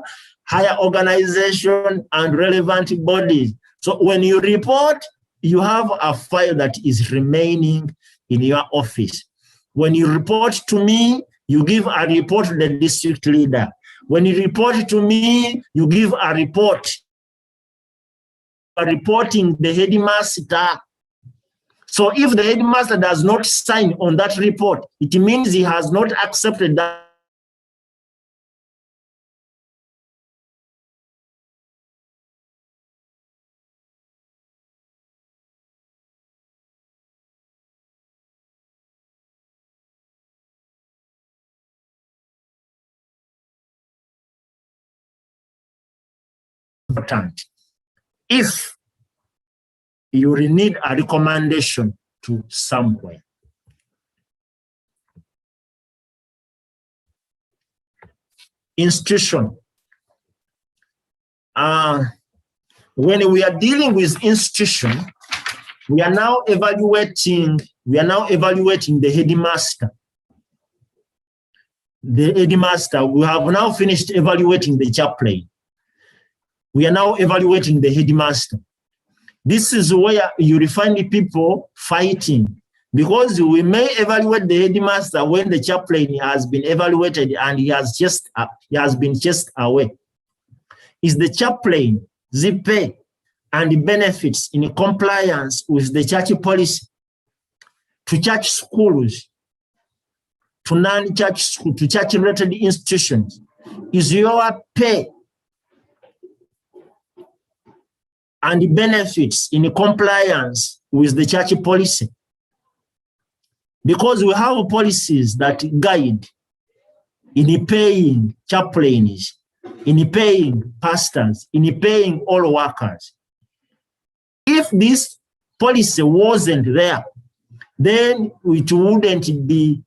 higher organization, and relevant bodies. So when you report, you have a file that is remaining in your office. When you report to me, you give a report to the district leader. When you report to me, you give a report. Reporting the headmaster. So if the headmaster does not sign on that report, it means he has not accepted that. Important. If you need a recommendation to somewhere, institution. When we are dealing with institution, we are now evaluating the headmaster. The headmaster, we have now finished evaluating the chaplain. We are now evaluating the headmaster. This is where you will find people fighting, because we may evaluate the headmaster when the chaplain has been evaluated and he has been chased away. Is the chaplain the pay and benefits in compliance with the church policy to church schools, to non-church schools, to church-related institutions? Is your pay and benefits in compliance with the church policy. Because we have policies that guide in paying chaplains, in paying pastors, in paying all workers. If this policy wasn't there, then it wouldn't be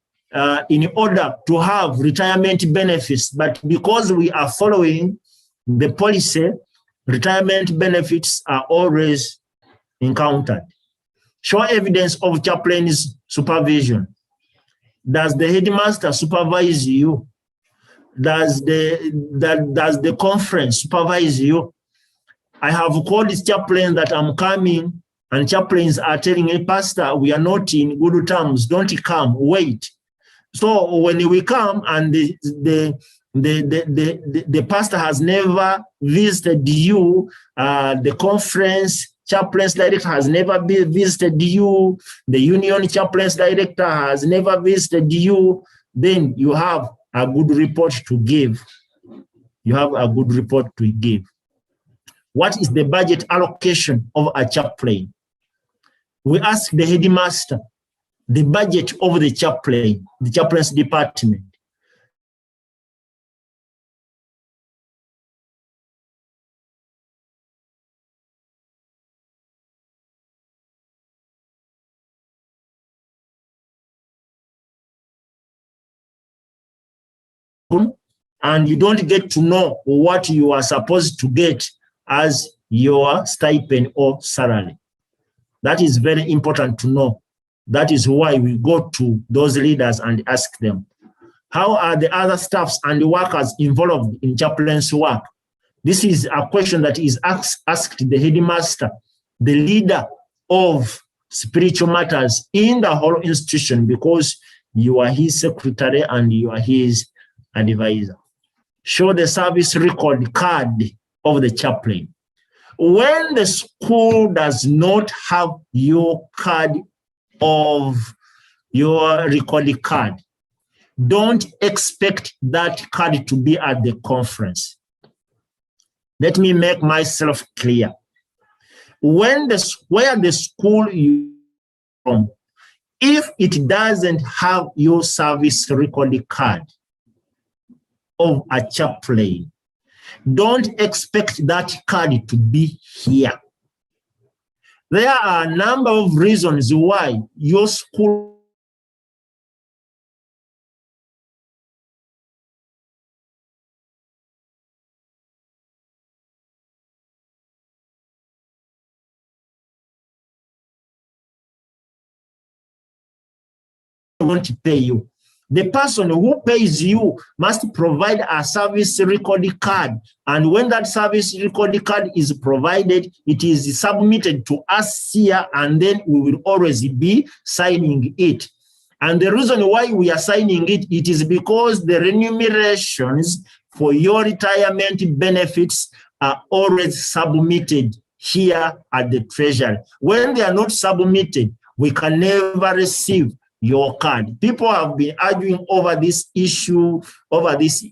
in order to have retirement benefits. But because we are following the policy, retirement benefits are always encountered. Show evidence of chaplain's supervision. Does the headmaster supervise you? Does the conference supervise you? I have called this chaplain that I'm coming, and chaplains are telling me, Pastor, we are not in good terms. Don't come, wait. So when we come and the pastor has never visited you, the conference chaplains director has never visited you, the union chaplains director has never visited you, then you have a good report to give. You have a good report to give. What is the budget allocation of a chaplain? We ask the headmaster the budget of the chaplain, the chaplain's department. And you don't get to know what you are supposed to get as your stipend or salary. That is very important to know. That is why we go to those leaders and ask them, how are the other staffs and the workers involved in chaplain's work? This is a question that is asked the headmaster, the leader of spiritual matters in the whole institution, because you are his secretary and you are his advisor. Show the service record card of the chaplain. When the school does not have your card of your recorded card, don't expect that card to be at the conference. Let me make myself clear. Where the school you from, if it doesn't have your service recorded card of a chaplain, don't expect that card to be here. There are a number of reasons why your school won't pay you. The person who pays you must provide a service recorded card. And when that service recorded card is provided, it is submitted to us here, and then we will always be signing it. And the reason why we are signing it, it is because the remunerations for your retirement benefits are always submitted here at the Treasury. When they are not submitted, we can never receive your card. People have been arguing over this issue, over this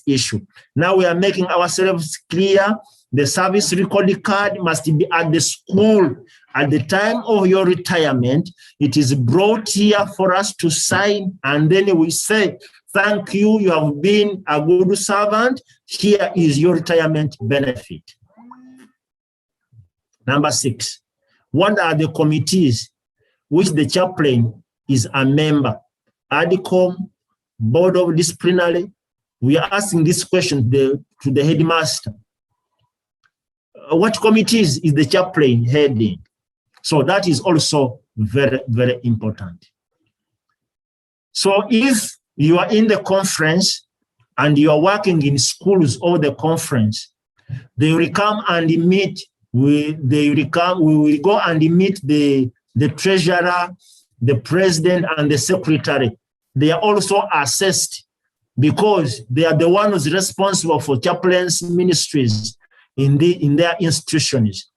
issue. Now we are making ourselves clear. The service recorded card must be at the school. At the time of your retirement, it is brought here for us to sign, and then we say, thank you, you have been a good servant. Here is your retirement benefit. Number 6, what are the committees which the chaplain is a member? ADCOM, Board of Disciplinary. We are asking this question to the headmaster. What committees is the chaplain heading? So that is also very, very important. So if you are in the conference and you are working in schools or the conference, they will come and meet. We will go and meet the treasurer, the president, and the secretary. They are also assessed because they are the ones responsible for chaplains ministries in their institutions.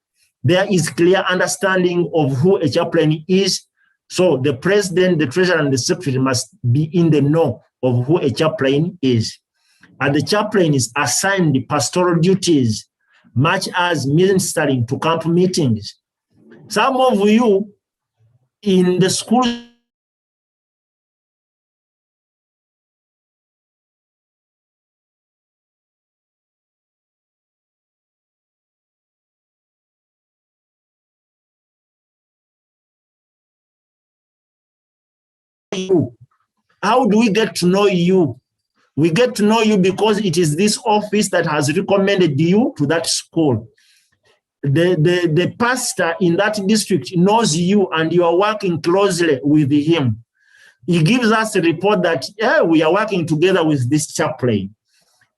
There is clear understanding of who a chaplain is. So the president, the treasurer, and the secretary must be in the know of who a chaplain is. And the chaplain is assigned the pastoral duties much as ministering to camp meetings. Some of you in the school you. How do we get to know you? We get to know you because it is this office that has recommended you to that school. The pastor in that district knows you and you are working closely with him. He gives us a report that we are working together with this chaplain.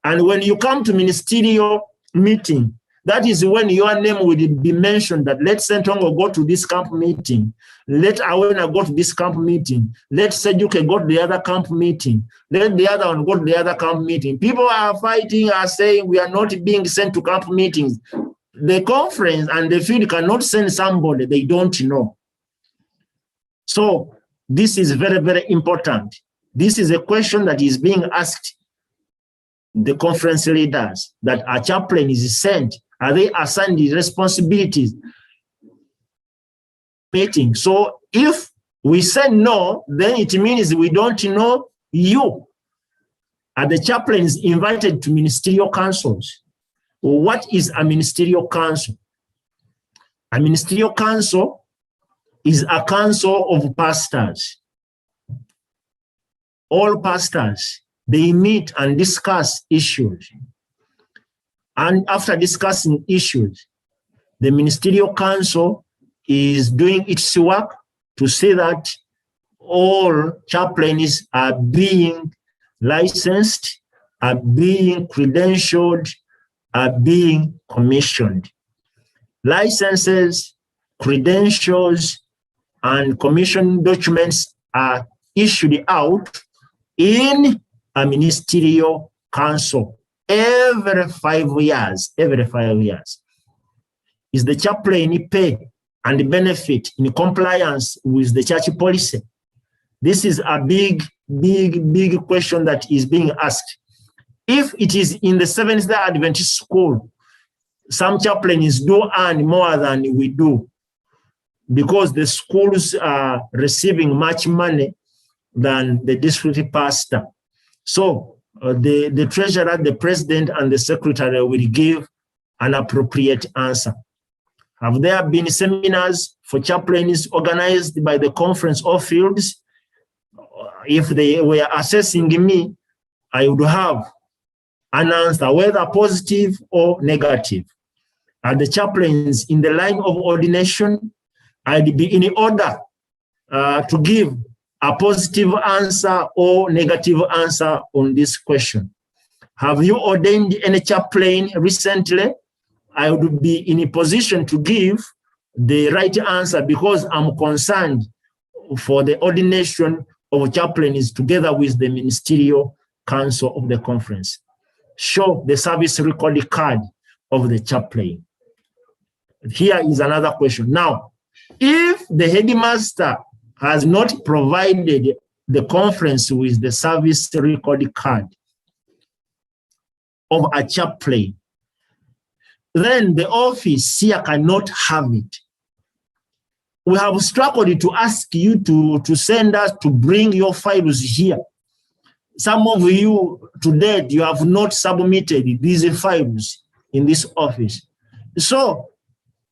And when you come to ministerial meeting, that is when your name will be mentioned that let Sentongo go to this camp meeting. Let Awena go to this camp meeting. Let Sejuke go to the other camp meeting. Let the other one go to the other camp meeting. People are fighting, are saying we are not being sent to camp meetings. The conference and the field cannot send somebody they don't know. So this is very, very important. This is a question that is being asked the conference leaders, that a chaplain is sent. Are they assigned the responsibilities? Meeting. So if we say no, then it means we don't know you. Are the chaplains invited to ministerial councils? What is a ministerial council? A ministerial council is a council of pastors. All pastors, they meet and discuss issues. And after discussing issues, the ministerial council is doing its work to see that all chaplains are being licensed, are being credentialed, are being commissioned. Licenses, credentials, and commission documents are issued out in a ministerial council every 5 years. Every 5 years. Is the chaplain pay and benefit in compliance with the church policy? This is a big question that is being asked. If it is in the Seventh-day Adventist school, some chaplains do earn more than we do because the schools are receiving much money than the district pastor. So the treasurer, the president, and the secretary will give an appropriate answer. Have there been seminars for chaplains organized by the conference or fields? If they were assessing me, I would have an answer, whether positive or negative. Are the chaplains in the line of ordination? I'd be in order to give a positive answer or negative answer on this question. Have you ordained any chaplain recently? I would be in a position to give the right answer because I'm concerned for the ordination of chaplains together with the ministerial council of the conference. Show the service record card of the chaplain. Here is another question. Now, if the headmaster has not provided the conference with the service record card of a chaplain, then the office here cannot have it. We have struggled to ask you to send us to bring your files here. Some of you today, you have not submitted these files in this office. So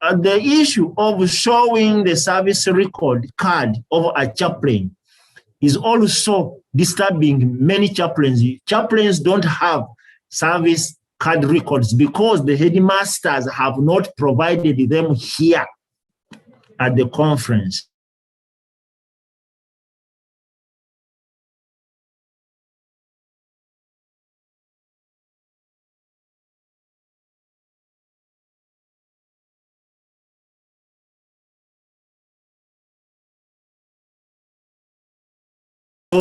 the issue of showing the service record card of a chaplain is also disturbing many chaplains. Chaplains don't have service card records because the headmasters have not provided them here at the conference.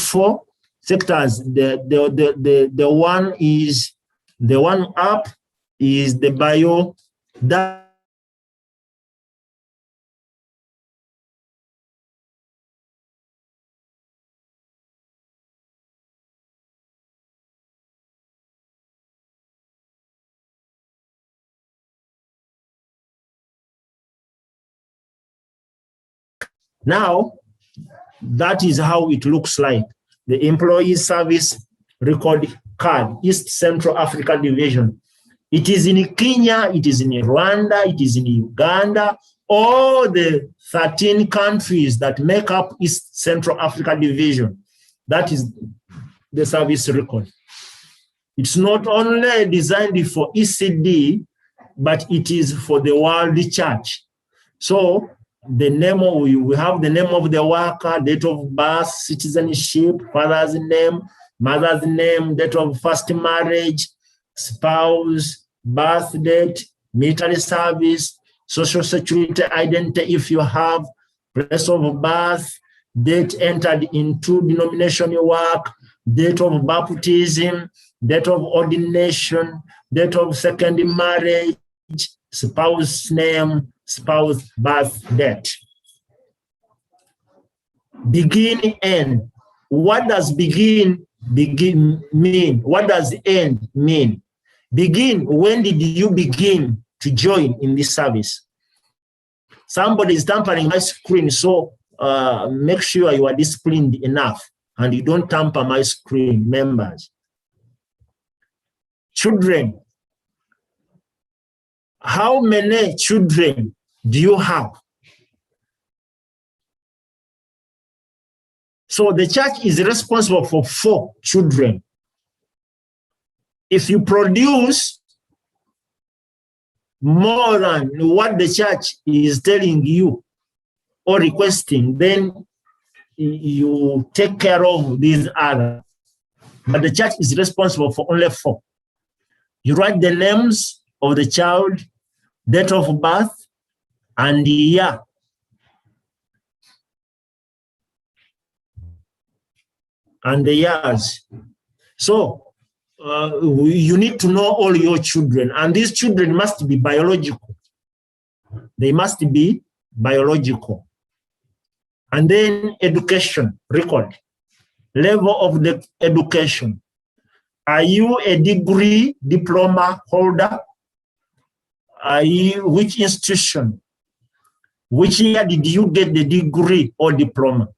Four sectors. The one up is the bio that Now, that is how it looks like. The Employee Service Record Card, East Central Africa Division. It is in Kenya, it is in Rwanda, it is in Uganda, all the 13 countries that make up East Central Africa Division. That is the service record. It's not only designed for ECD, but it is for the world church. So the name of, we have the name of the worker, date of birth, citizenship, father's name, mother's name, date of first marriage, spouse, birth date, military service, social security identity if you have, place of birth, date entered into denomination work, date of baptism, date of ordination, date of second marriage, spouse name, spouse birth date. Begin, end. What does begin mean? What does end mean? Begin, when did you begin to join in this service? Somebody is tampering my screen, so make sure you are disciplined enough and you don't tamper my screen, members. Children. How many children do you have? So the church is responsible for 4 children. If you produce more than what the church is telling you or requesting, then you take care of these others. But the church is responsible for only 4. You write the names of the child, date of birth, and the year. And the years. So you need to know all your children, and these children must be biological. They must be biological. And then education record, level of the education. Are you a degree, diploma holder? Are you, which institution? Which year did you get the degree or diploma?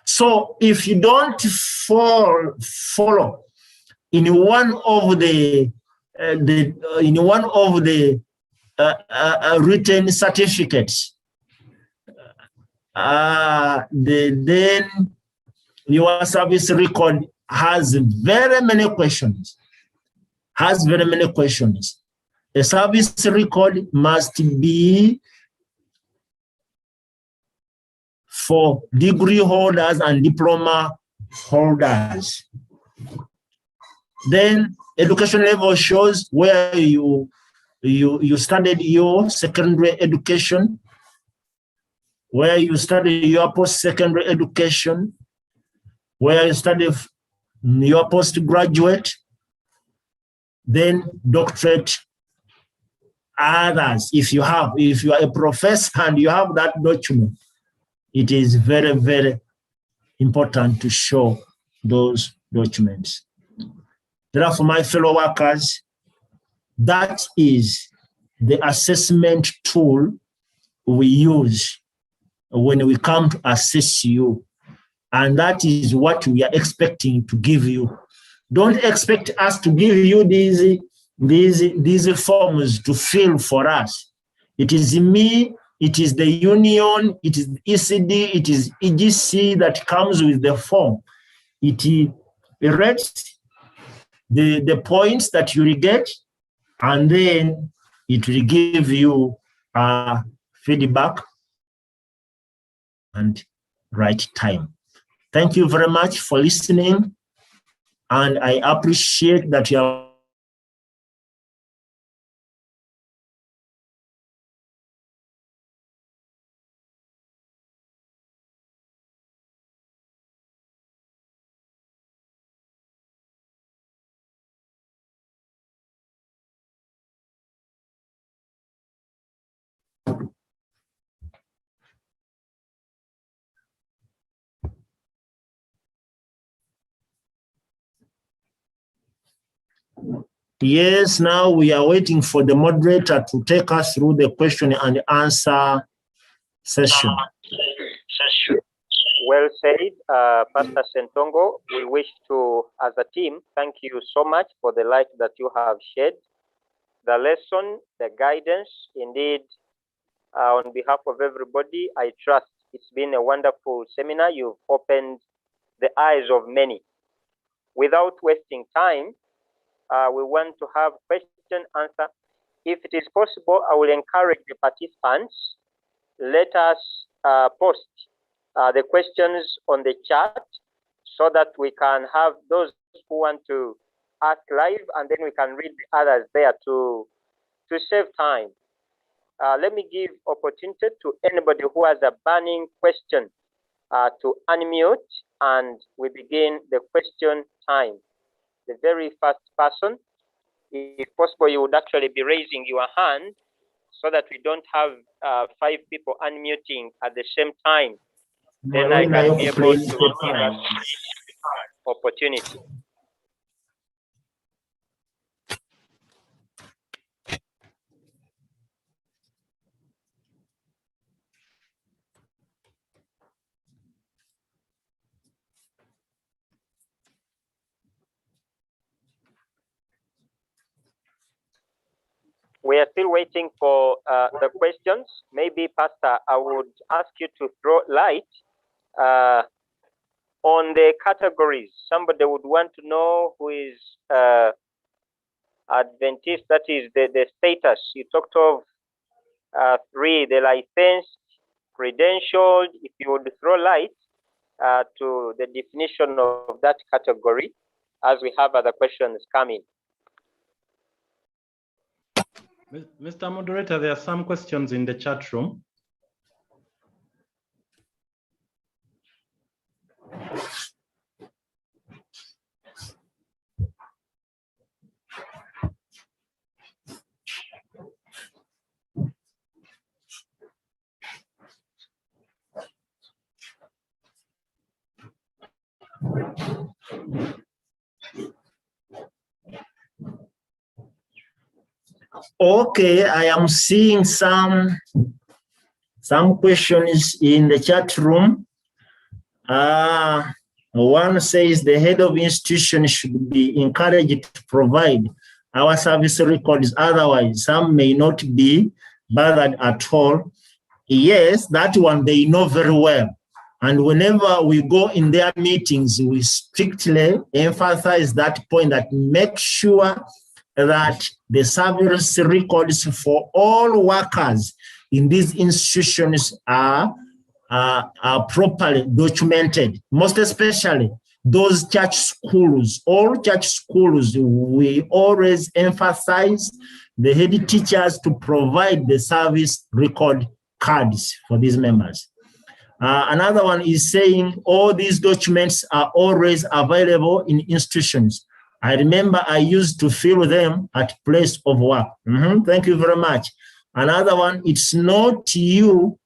So if you don't follow in one of the written certificates, then your service record has very many questions. A service record must be for degree holders and diploma holders. Then education level shows where you studied your secondary education, where you studied your post-secondary education, where you studied your postgraduate, then doctorate, others. If you are a professor and you have that document, it is very, very important to show those documents. Therefore, my fellow workers, that is the assessment tool we use when we come to assess you. And that is what we are expecting to give you. Don't expect us to give you these forms to fill for us. It is me, it is the union, it is ECD, it is EGC that comes with the form. It rates the points that you will get, and then it will give you feedback and right time. Thank you very much for listening, and I appreciate that you are Yes, now we are waiting for the moderator to take us through the question and answer session. Well said, Pastor Sentongo. We wish to, as a team, thank you so much for the light that you have shed, the lesson, the guidance. Indeed, on behalf of everybody, I trust it's been a wonderful seminar. You've opened the eyes of many. Without wasting time, we want to have question answer. If it is possible, I will encourage the participants. Let us post the questions on the chat so that we can have those who want to ask live, and then we can read the others there to save time. Let me give opportunity to anybody who has a burning question to unmute, and we begin the question time. The very first person, if possible, you would actually be raising your hand so that we don't have 5 people unmuting at the same time. Then I can be able to give us opportunity. We are still waiting for the questions. Maybe, Pastor, I would ask you to throw light on the categories. Somebody would want to know who is Adventist, that is the status. You talked of 3, the licensed, credentialed. If you would throw light to the definition of that category, as we have other questions coming. Mr. Moderator, there are some questions in the chat room. Okay, I am seeing some questions in the chat room. One says the head of institution should be encouraged to provide our service records, otherwise some may not be bothered at all. Yes, that one they know very well. And whenever we go in their meetings, we strictly emphasize that point, that make sure that the service records for all workers in these institutions are properly documented, most especially those church schools. All church schools, we always emphasize the head teachers to provide the service record cards for these members. Another one is saying all these documents are always available in institutions. I remember I used to fill them at place of work. Thank you very much. Another one, it's not you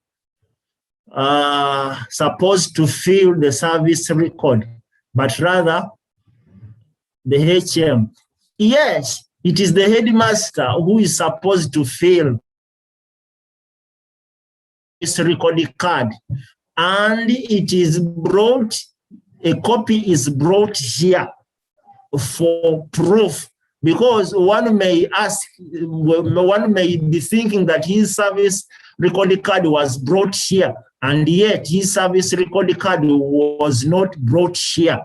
supposed to fill the service record, but rather the HM. Yes, it is the headmaster who is supposed to fill this recording card, and it is brought, a copy is brought here for proof, because one may be thinking that his service recording card was brought here, and yet his service recording card was not brought here.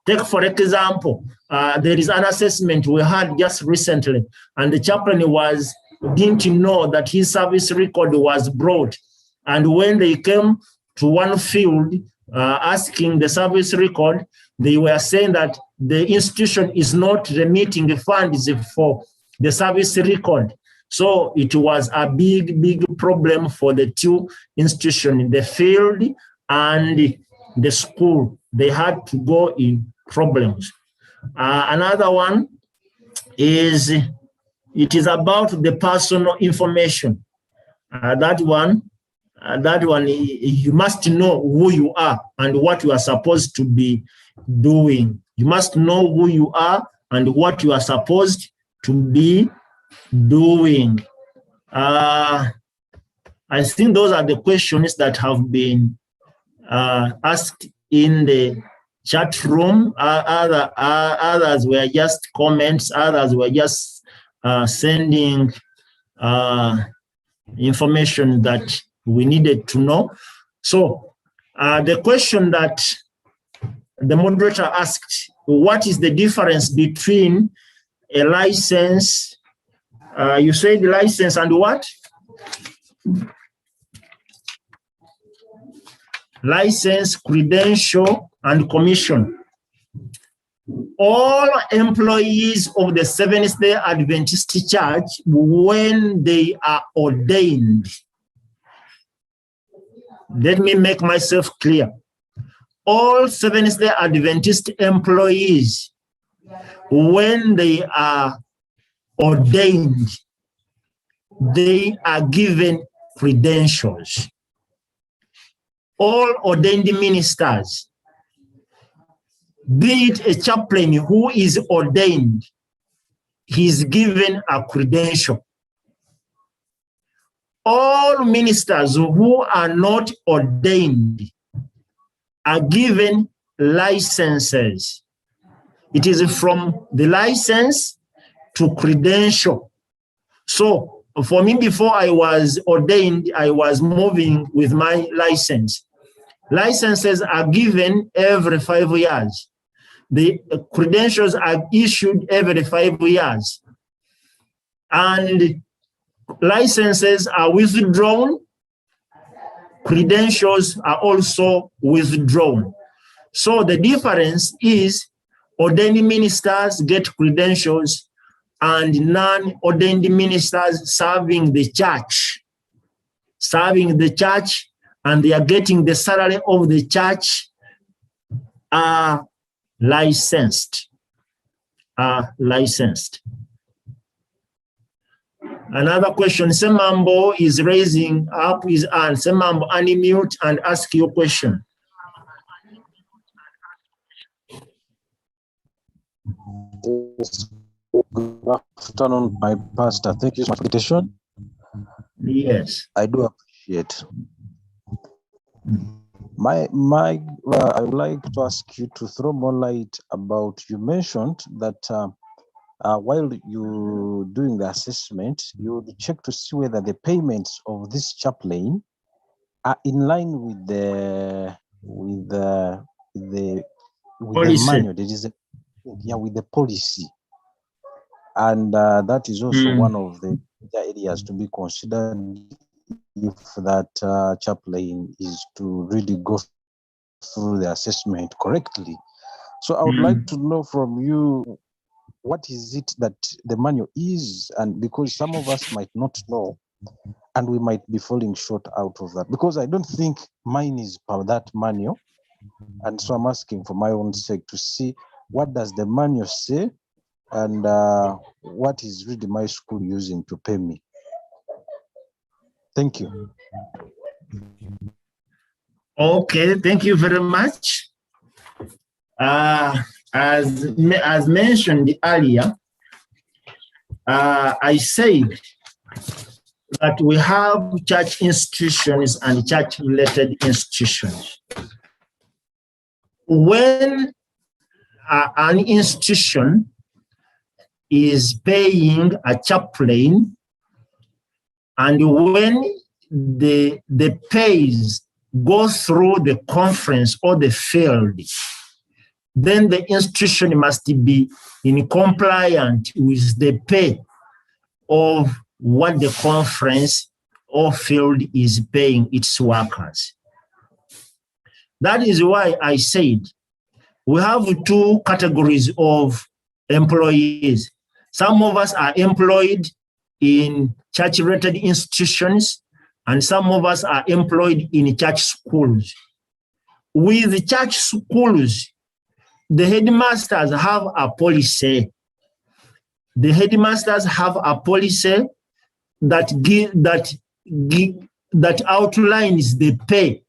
Take for example, there is an assessment we had just recently, and the chaplain didn't know that his service record was brought, and when they came to one field asking the service record, they were saying that the institution is not remitting the funds for the service record. So it was a big problem for the two institutions, the field and the school. They had to go in problems. Another one is, it is about the personal information. That one, you must know who you are and what you are supposed to be doing. You must know who you are and what you are supposed to be doing. I think those are the questions that have been asked in the chat room. Others were just comments. Others were just sending information that we needed to know. So the question that the moderator asked, what is the difference between a license, you said license and what? License, credential, and commission. All employees of the Seventh-day Adventist Church, when they are ordained, let me make myself clear. All Seventh-day Adventist employees, when they are ordained, they are given credentials. All ordained ministers, be it a chaplain who is ordained, he's given a credential. All ministers who are not ordained are given licenses. It is from the license to credential. So for me, before I was ordained, I was moving with my license. Licenses are given every 5 years. The credentials are issued every 5 years. And licenses are withdrawn. Credentials are also withdrawn. So the difference is ordained ministers get credentials and non-ordained ministers serving the church, and they are getting the salary of the church, are licensed. Another question, Semambo is raising up his hand. Semambo, unmute and ask your question. Good afternoon, my pastor. Thank you so much for the invitation. Yes. I do appreciate. I would like to ask you to throw more light about, you mentioned that while you doing the assessment, you would check to see whether the payments of this chaplain are in line with the manual. There is with the policy, and that is also one of the areas to be considered if that chaplain is to really go through the assessment correctly. So I would like to know from you, what is it that the manual is? And because some of us might not know, and we might be falling short out of that, because I don't think mine is per that manual. And so I'm asking for my own sake to see what does the manual say, and what is really my school using to pay me. Thank you. Okay, thank you very much. As mentioned earlier, I said that we have church institutions and church-related institutions. When an institution is paying a chaplain, and when the pays go through the conference or the field, then the institution must be in compliance with the pay of what the conference or field is paying its workers. That is why I said we have two categories of employees. Some of us are employed in church-related institutions, and some of us are employed in church schools. With church schools, the headmasters have a policy. The headmasters have a policy that outlines the pay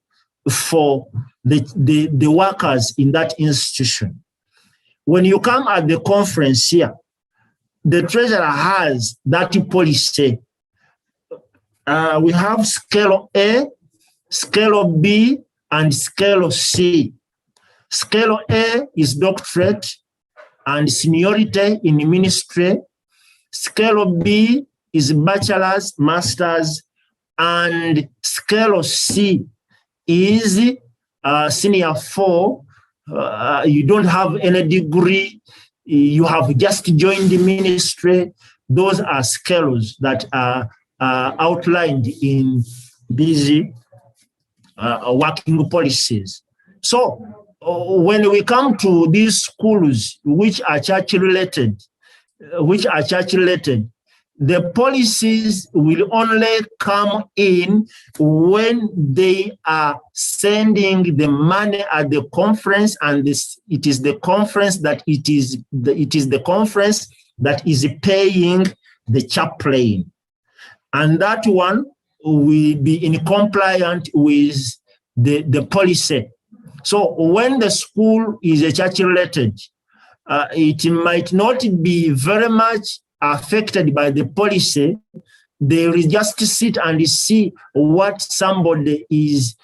for the workers in that institution. When you come at the conference here, the treasurer has that policy. We have scale A, scale B, and Scale C. Scale A is doctorate and seniority in ministry. Scale B is bachelor's, master's, and Scale C is senior 4. You don't have any degree, you have just joined the ministry. Those are scales that are outlined in these working policies. So when we come to these schools which are church related, the policies will only come in when they are sending the money at the conference, and it is the conference that the conference that is paying the chaplain, and that one will be in compliance with the policy. So when the school is a church related, it might not be very much affected by the policy. They will just sit and see what somebody is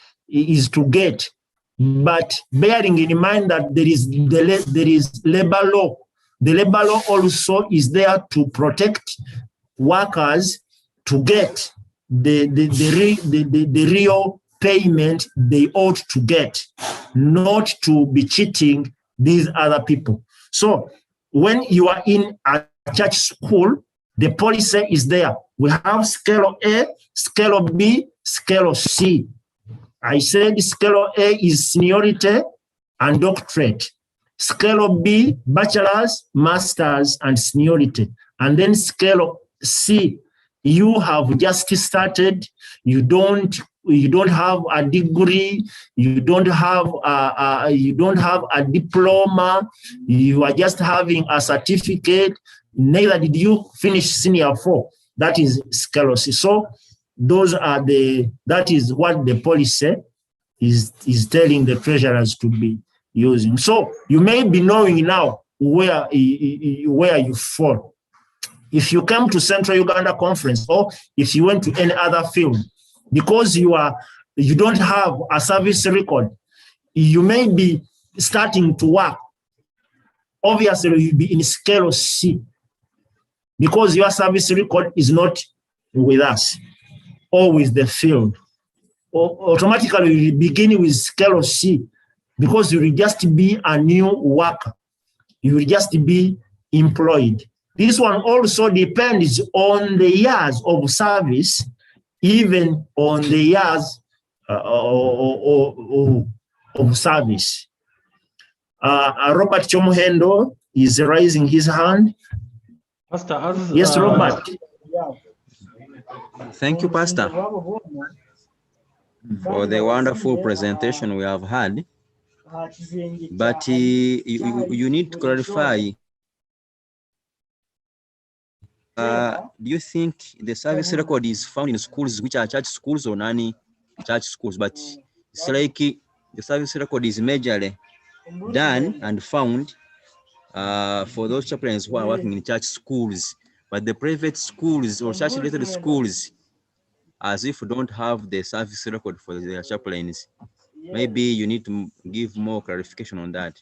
to get, but bearing in mind that there is labor law. The labor law also is there to protect workers to get the real payment they ought to get, not to be cheating these other people. So when you are in a church school, the policy is there. We have Scale A, Scale B, Scale C. I said Scale A is seniority and doctorate. Scale B, bachelor's, master's, and seniority. And then Scale C, you have just started, you don't have a degree, you don't have a diploma, you are just having a certificate, neither did you finish senior 4. That is Scale C. So that is what the policy is telling the treasurers to be using. So you may be knowing now where you fall. If you come to Central Uganda Conference, or if you went to any other field, because you don't have a service record, you may be starting to work. Obviously, you'll be in Scale C, because your service record is not with us or with the field. Automatically, you begin with Scale C, because you will just be a new worker. You will just be employed. This one also depends on the years of service, even on the years of service. Robert Chomuhendo is raising his hand. Pastor, Yes, Robert. Thank you, Pastor, for the wonderful presentation we have had. But you need to clarify. Do you think the service record is found in schools which are church schools or non-church schools? But it's like the service record is majorly done and found for those chaplains who are working in church schools, but the private schools or church-related schools, as if don't have the service record for their chaplains. Maybe you need to give more clarification on that.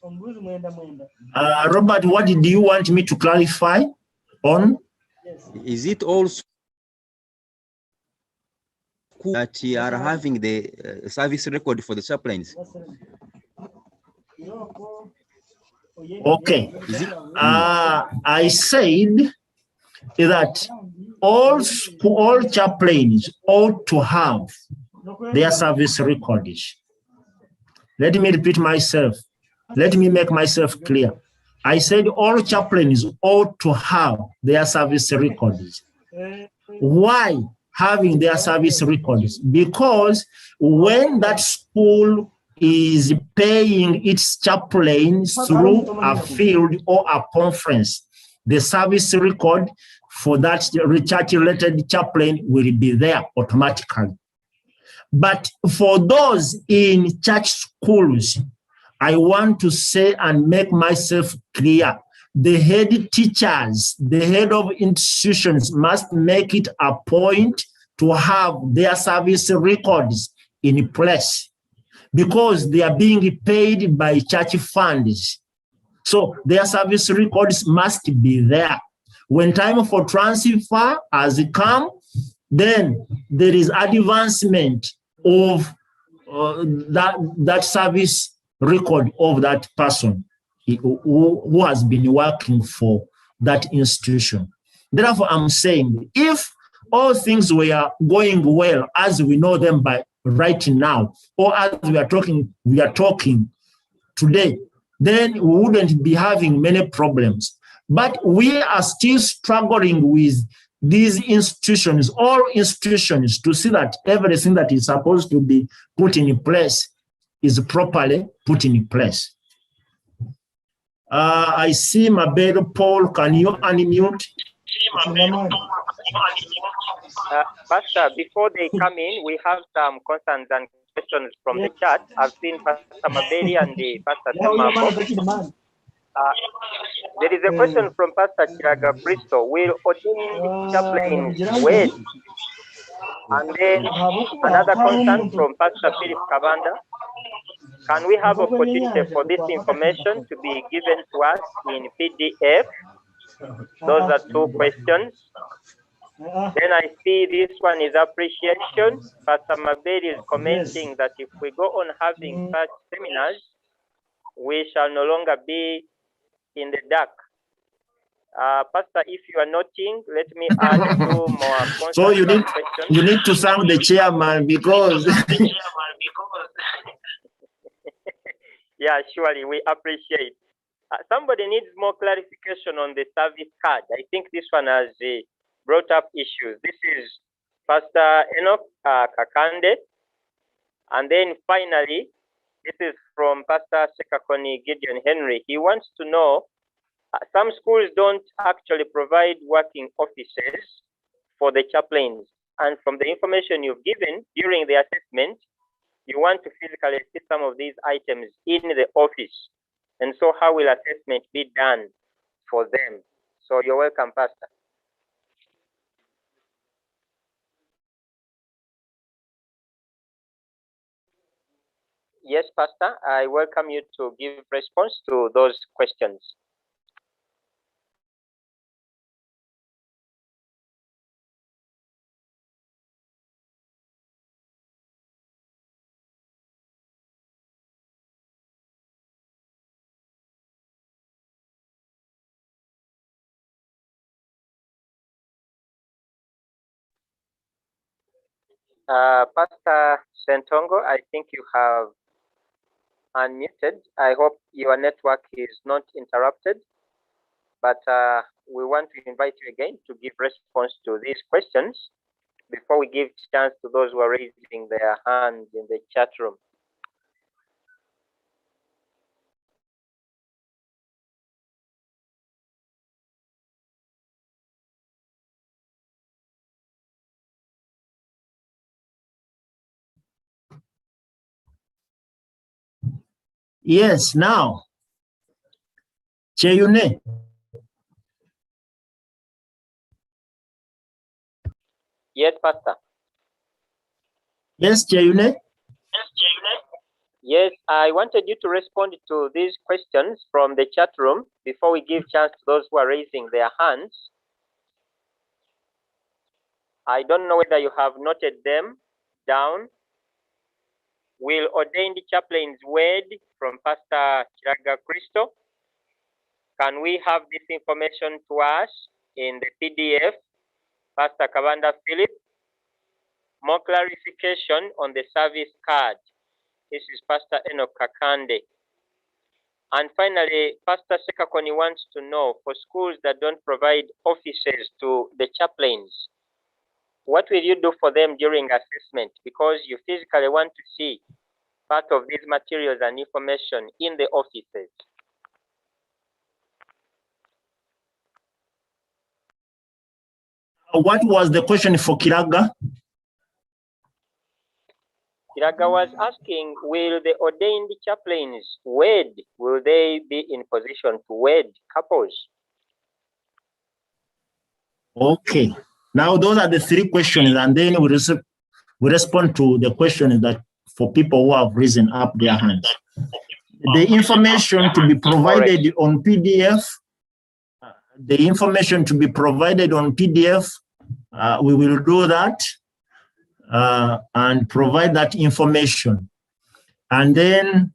Robert, what do you want me to clarify on? Is it also that you are having the service record for the chaplains? Okay. I said that all chaplains ought to have their service records. Let me repeat myself. Let me make myself clear. I said all chaplains ought to have their service records. Why having their service records? Because when that school is paying its chaplain through a field or a conference, the service record for that church-related chaplain will be there automatically. But for those in church schools, I want to say and make myself clear, the head teachers, the head of institutions must make it a point to have their service records in place. because they are being paid by church funds. So their service records must be there. When time for transfer has come, then there is advancement of that service record of that person who has been working for that institution. Therefore, I'm saying if all things were going well as we know them by right now, or as we are talking today, then we wouldn't be having many problems. But we are still struggling with these institutions, all institutions, to see that everything that is supposed to be put in place is properly put in place. I see Mabel Paul, can you unmute? Pastor, before they come in, we have some concerns and questions from the chat. I've seen Pastor Mabeli and Pastor Temako. There is a question from Pastor Chiraga Bristo. Will ordained chaplains wed? And then another concern from Pastor Philip Kabanda. Can we have opportunity for this information to be given to us in PDF? Those are two questions. Then I see this one is appreciation. Pastor Mabel is commenting that if we go on having such seminars, we shall no longer be in the dark. Pastor, if you are noting, let me add 2 more. So you need to thank the chairman because yeah, surely we appreciate. Somebody needs more clarification on the service card. I think this one has brought up issues. This is Pastor Enoch Kakande. And then finally, this is from Pastor Sekakoni Gideon Henry. He wants to know, some schools don't actually provide working offices for the chaplains. And from the information you've given during the assessment, you want to physically see some of these items in the office. And so how will assessment be done for them? So you're welcome, Pastor. Yes, Pastor, I welcome you to give response to those questions. Pastor Sentongo, I think you have unmuted. I hope your network is not interrupted, but we want to invite you again to give response to these questions before we give chance to those who are raising their hands in the chat room. yes, now, Cheyune. Yes, Pastor. Yes, Cheyune. Yes, I wanted you to respond to these questions from the chat room before we give chance to those who are raising their hands. I don't know whether you have noted them down. Will ordained chaplains wed from Pastor Chiraga Christo? Can we have this information to us in the PDF? Pastor Kabanda Philip? More clarification on the service card. This is Pastor Enoch Kakande. And finally, Pastor Sekakoni wants to know, for schools that don't provide offices to the chaplains, what will you do for them during assessment? Because you physically want to see part of these materials and information in the offices. What was the question for Kiraga? Kiraga was asking, will the ordained chaplains wed? Will they be in position to wed couples? Okay. Now those are the 3 questions, and then we respond to the questions that for people who have risen up their hands. The information to be provided on PDF, the information to be provided on PDF, we will do that and provide that information. And then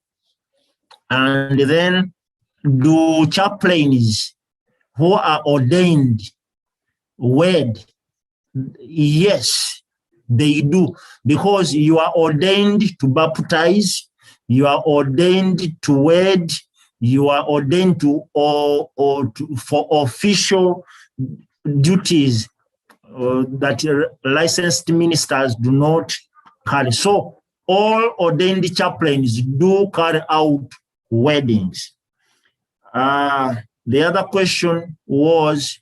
do chaplains who are ordained wed? Yes, they do, because you are ordained to baptize, you are ordained to wed, you are ordained to for official duties that licensed ministers do not carry. So all ordained chaplains do carry out weddings. The other question was,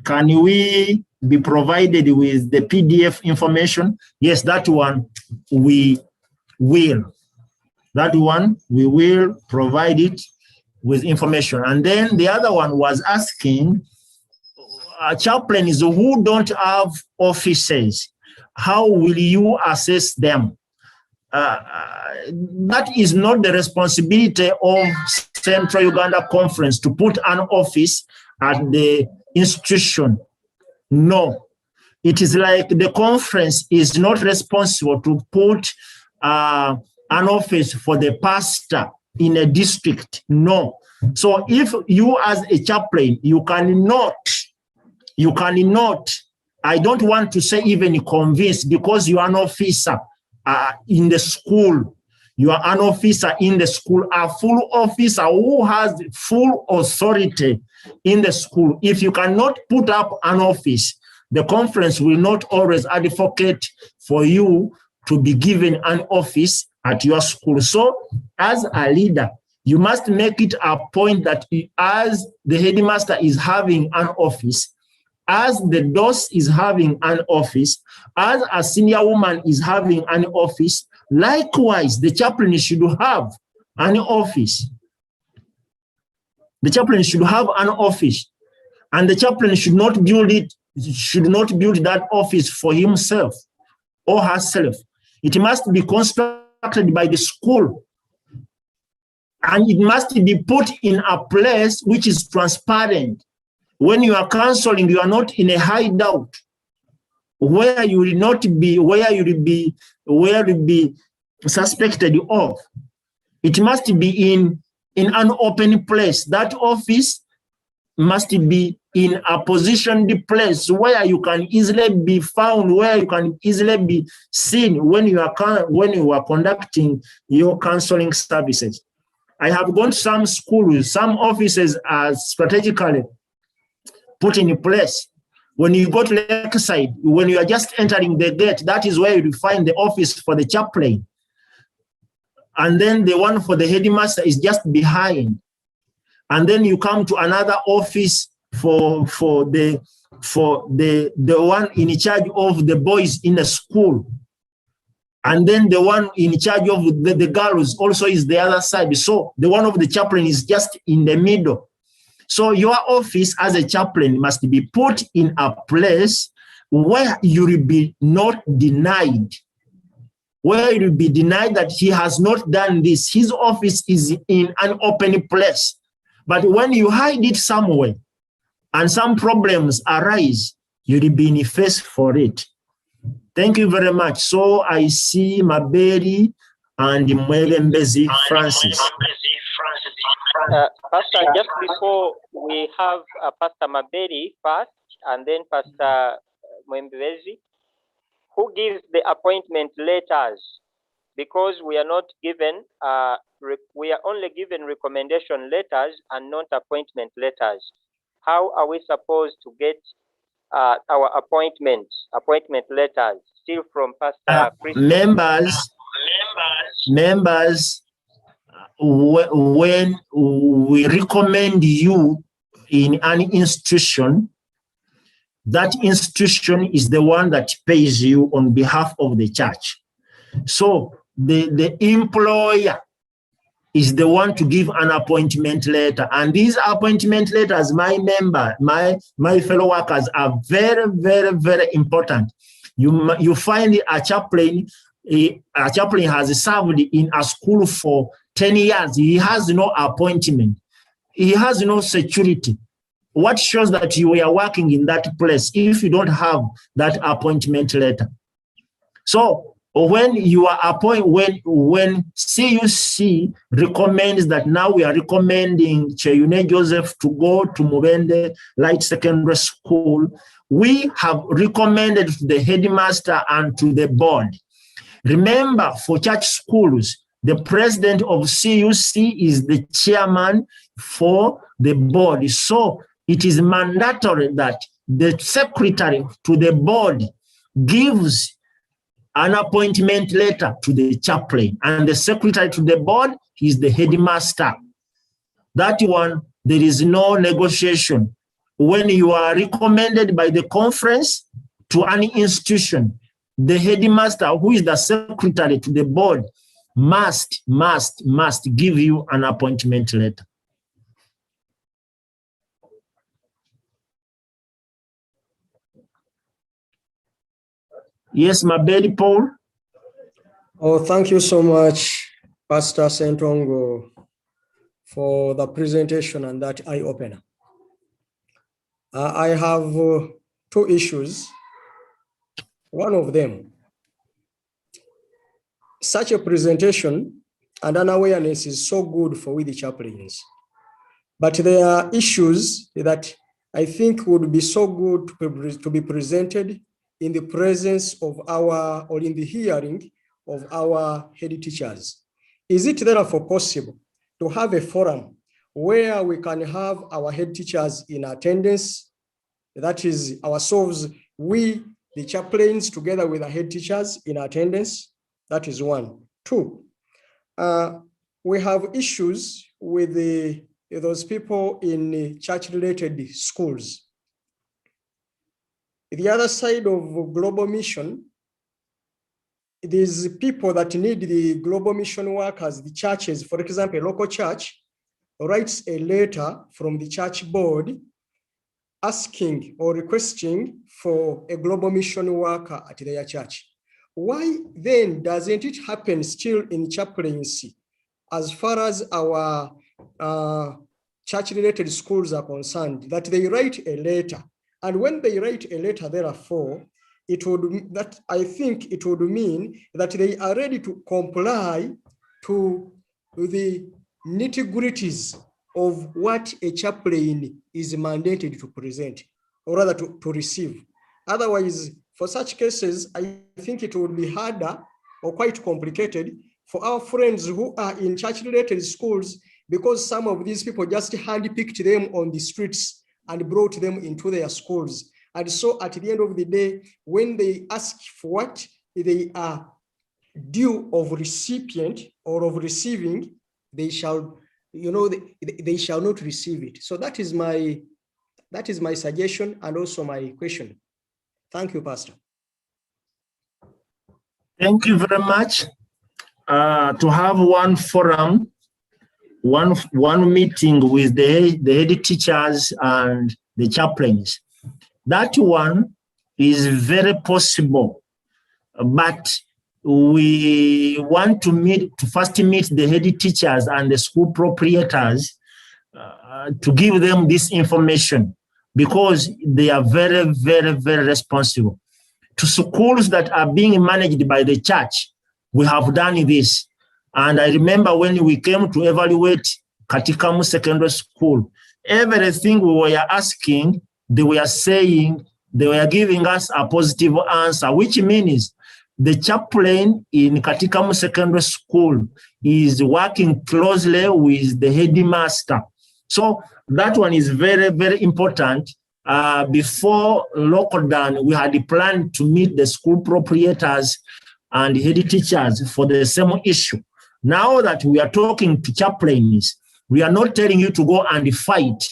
can we be provided with the PDF information? Yes, that one we will. That one we will provide it with information. And then the other one was asking, chaplains who don't have offices, how will you assess them? That is not the responsibility of Central Uganda Conference to put an office at the institution. No, it is like the conference is not responsible to put an office for the pastor in a district. No. So if you as a chaplain, you cannot, I don't want to say even convince, because you are an officer in the school. You are an officer in the school, a full officer who has full authority in the school. If you cannot put up an office, the conference will not always advocate for you to be given an office at your school. So as a leader, you must make it a point that as the headmaster is having an office, as the DOS is having an office, as a senior woman is having an office, likewise, the chaplain should have an office. The chaplain should have an office, and the chaplain should not build that office for himself or herself. It must be constructed by the school, and it must be put in a place which is transparent. When you are counseling, you are not in a hideout where you will not be, where you will be suspected of. It must be in an open place. That office must be in a positioned place where you can easily be found, where you can easily be seen when you are conducting your counseling services. I have gone to some schools, some offices are strategically put in place. When you go to Lakeside, when you are just entering the gate, that is where you find the office for the chaplain. And then the one for the headmaster is just behind. And then you come to another office for the one in charge of the boys in the school. And then the one in charge of the girls also is the other side. So the one of the chaplain is just in the middle. So your office as a chaplain must be put in a place where you will be not denied, where you will be denied that he has not done this. His office is in an open place. But when you hide it somewhere and some problems arise, you will be in face for it. Thank you very much. So I see Maberi and Mwelembezi Francis. Pastor, just before we have Pastor Maberi first, and then Pastor Mwembezi, who gives the appointment letters? Because we are not given, we are only given recommendation letters and not appointment letters. How are we supposed to get our appointment letters? Still from Pastor members, when we recommend you in an institution, that institution is the one that pays you on behalf of the church. So the employer is the one to give an appointment letter. And these appointment letters, my fellow workers, are very, very, very important. You find a chaplain a chaplain has served in a school for 10 years, he has no appointment, he has no security. What shows that you are working in that place if you don't have that appointment letter? So when you are appointed, when CUC recommends that now we are recommending Cheyune Joseph to go to Mubende Light Secondary School, we have recommended to the headmaster and to the board. Remember, for church schools, the president of CUC is the chairman for the board. So it is mandatory that the secretary to the board gives an appointment letter to the chaplain, and the secretary to the board is the headmaster. That one, there is no negotiation. When you are recommended by the conference to any institution, the headmaster, who is the secretary to the board, must give you an appointment letter. Yes, Mabeli Paul. Oh, thank you so much, Pastor Sentongo, for the presentation and that eye-opener. I have two issues. One of them, such a presentation and an awareness is so good for we the chaplains, but there are issues that I think would be so good to be presented in the presence of our, or in the hearing of our head teachers. Is it therefore possible to have a forum where we can have our head teachers in attendance? That is ourselves, we, the chaplains, together with the head teachers in attendance. That is one. Two, we have issues with those people in church-related schools. The other side of global mission, these people that need the global mission workers, the churches, for example, a local church writes a letter from the church board asking or requesting for a global mission worker at their church. Why then doesn't it happen still in chaplaincy as far as our church-related schools are concerned, that they write a letter? And when they write a letter, therefore, I think it would mean that they are ready to comply to the nitty-gritties of what a chaplain is mandated to present, or rather to receive. Otherwise, for such cases, I think it would be harder or quite complicated for our friends who are in church-related schools, because some of these people just handpicked them on the streets and brought them into their schools. And so at the end of the day, when they ask for what they are due of recipient or of receiving, they shall, they shall not receive it. So that is my suggestion and also my question. Thank you, Pastor. Thank you very much. To have one forum, one meeting with the head teachers and the chaplains. That one is very possible, but we want to first meet the head teachers and the school proprietors to give them this information, because they are very, very, very responsible. To schools that are being managed by the church, we have done this. And I remember when we came to evaluate Katikamu Secondary School, everything we were asking, they were saying, they were giving us a positive answer, which means the chaplain in Katikamu Secondary School is working closely with the headmaster. So that one is very, very important. Before lockdown, we had planned to meet the school proprietors and head teachers for the same issue. Now that we are talking to chaplains, we are not telling you to go and fight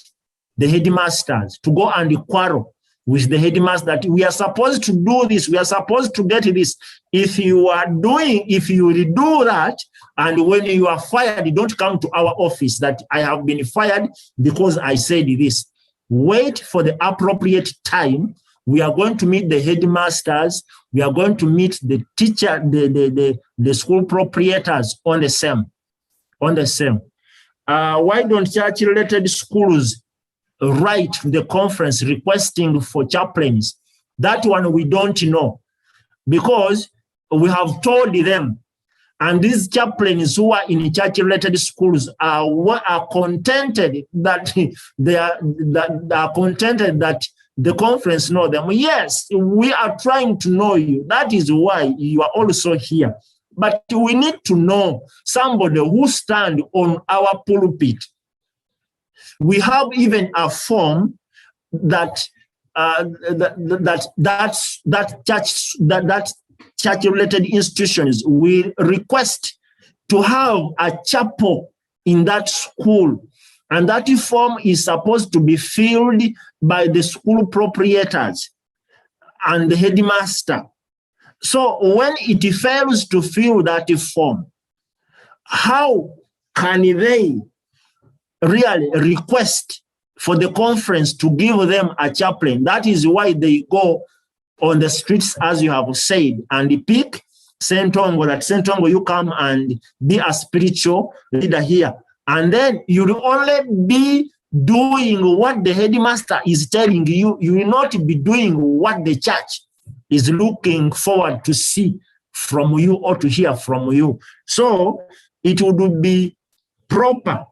the headmasters, to go and quarrel with the headmaster, that we are supposed to do this, we are supposed to get this. If you will do that, and when you are fired, you don't come to our office that I have been fired because I said this. Wait for the appropriate time We are going to meet the headmasters. We are going to meet the teacher, the school proprietors on the same. Why don't church-related schools write to the conference requesting for chaplains? That one we don't know, because we have told them, and these chaplains who are in church-related schools are contented that the conference know them. Yes, we are trying to know you. That is why you are also here. But we need to know somebody who stand on our pulpit. We have even a form that church-related institutions will request to have a chapel in that school, and that form is supposed to be filled by the school proprietors and the headmaster. So when it fails to fill that form, how can they really request for the conference to give them a chaplain? That is why they go on the streets, as you have said, and pick Sentongo, that Sentongo, you come and be a spiritual leader here. And then you'll only be doing what the headmaster is telling you. You will not be doing what the church is looking forward to see from you or to hear from you. So it would be proper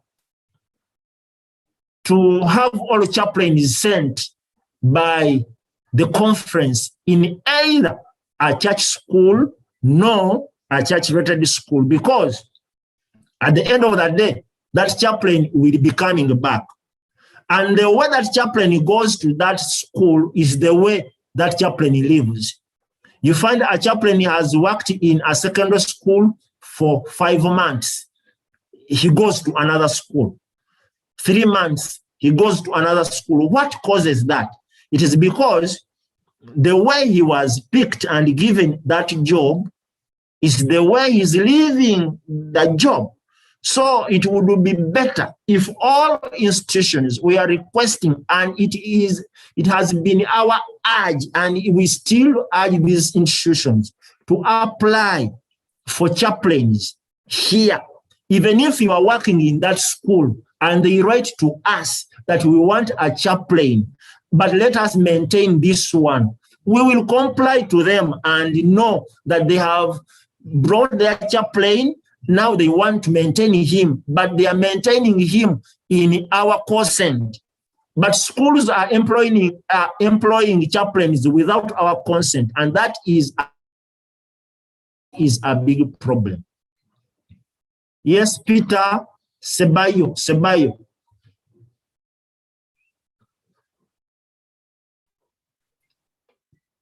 to have all chaplains sent by the conference in either a church school nor a church-related school, because at the end of the day, that chaplain will be coming back. And the way that chaplain goes to that school is the way that chaplain lives. You find a chaplain has worked in a secondary school for 5 months. He goes to another school. 3 months, he goes to another school. What causes that? It is because the way he was picked and given that job is the way he's leaving the job. So it would be better if all institutions we are requesting, and it has been our urge, and we still urge these institutions to apply for chaplains here. Even if you are working in that school and they write to us that we want a chaplain, but let us maintain this one, we will comply to them and know that they have brought their chaplain. Now they want to maintain him, but they are maintaining him in our consent. But schools are employing chaplains without our consent, and that is a big problem. Yes, Peter Sebayo.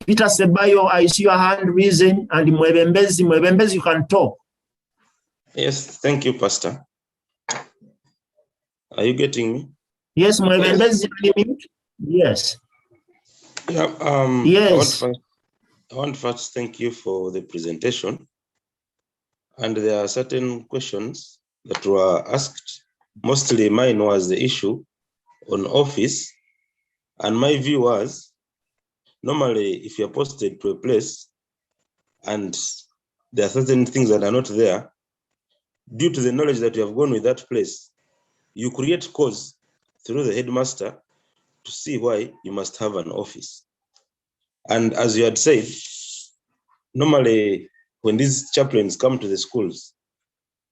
Peter Sebayo, I see your hand raising, and Mwebembezi, you can talk. Yes, thank you, Pastor. Are you getting me? Yes, Mwebembezi. Yes. Yeah. Yes. I want first thank you for the presentation. And there are certain questions that were asked. Mostly mine was the issue on office. And my view was, normally if you're posted to a place and there are certain things that are not there, due to the knowledge that you have gone with that place, you create cause through the headmaster to see why you must have an office. And as you had said, normally when these chaplains come to the schools,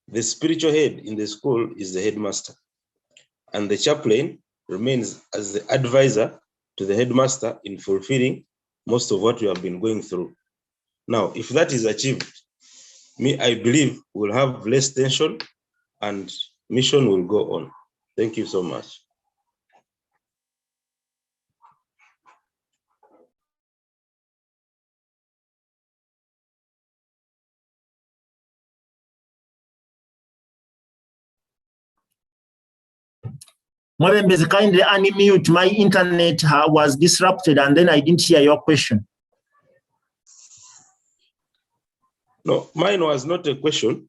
the spiritual head in the school is the headmaster, and the chaplain remains as the advisor to the headmaster in fulfilling most of what we have been going through. Now, if that is achieved, I believe we'll have less tension and mission will go on. Thank you so much. Mwebembezi, kindly unmute. My internet was disrupted and then I didn't hear your question. No, mine was not a question.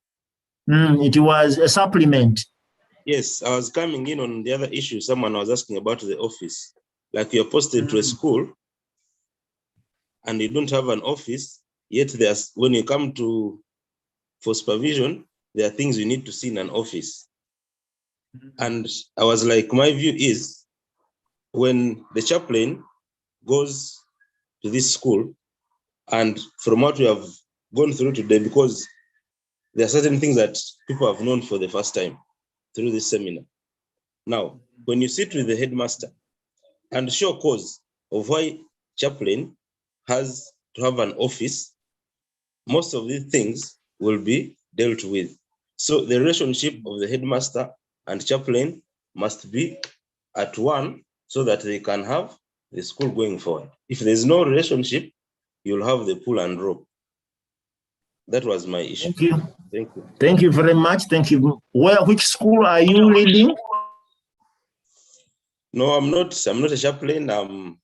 It was a supplement. Yes, I was coming in on the other issue. Someone was asking about the office. Like you're posted to a school and you don't have an office, yet there's, when you come for supervision, there are things you need to see in an office. And I was like, my view is, when the chaplain goes to this school, and from what we have gone through today, because there are certain things that people have known for the first time through this seminar. Now, when you sit with the headmaster and show cause of why chaplain has to have an office, most of these things will be dealt with. So the relationship of the headmaster and chaplain must be at one so that they can have the school going forward. If there's no relationship, you'll have the pull and rope. That was my issue. Thank you. Thank you. Thank you very much. Thank you. Which school are you leading? No, I'm not a chaplain. I'm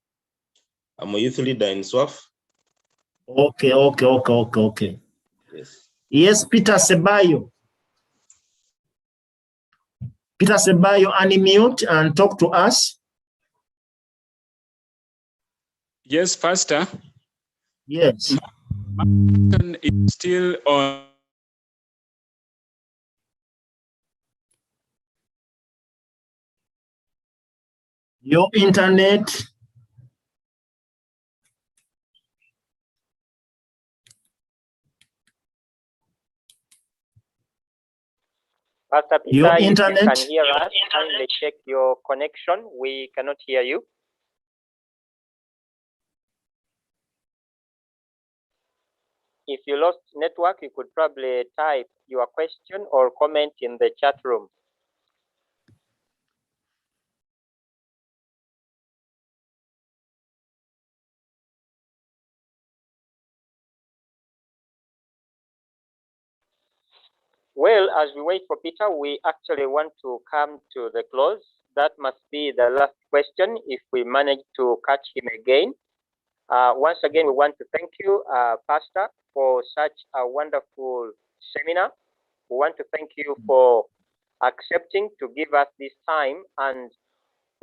a youth leader in SWAF. Okay. Yes. Yes, Peter Sebayo. Peter Sebayo, unmute and talk to us. Yes, Pastor. Yes. It's still on. Your internet. Pastor Peter, Your if you internet. can hear us, kindly check your connection. We cannot hear you. If you lost network, you could probably type your question or comment in the chat room. Well, as we wait for Peter, we actually want to come to the close. That must be the last question if we manage to catch him again. Once again, we want to thank you, Pastor, for such a wonderful seminar. We want to thank you for accepting to give us this time and,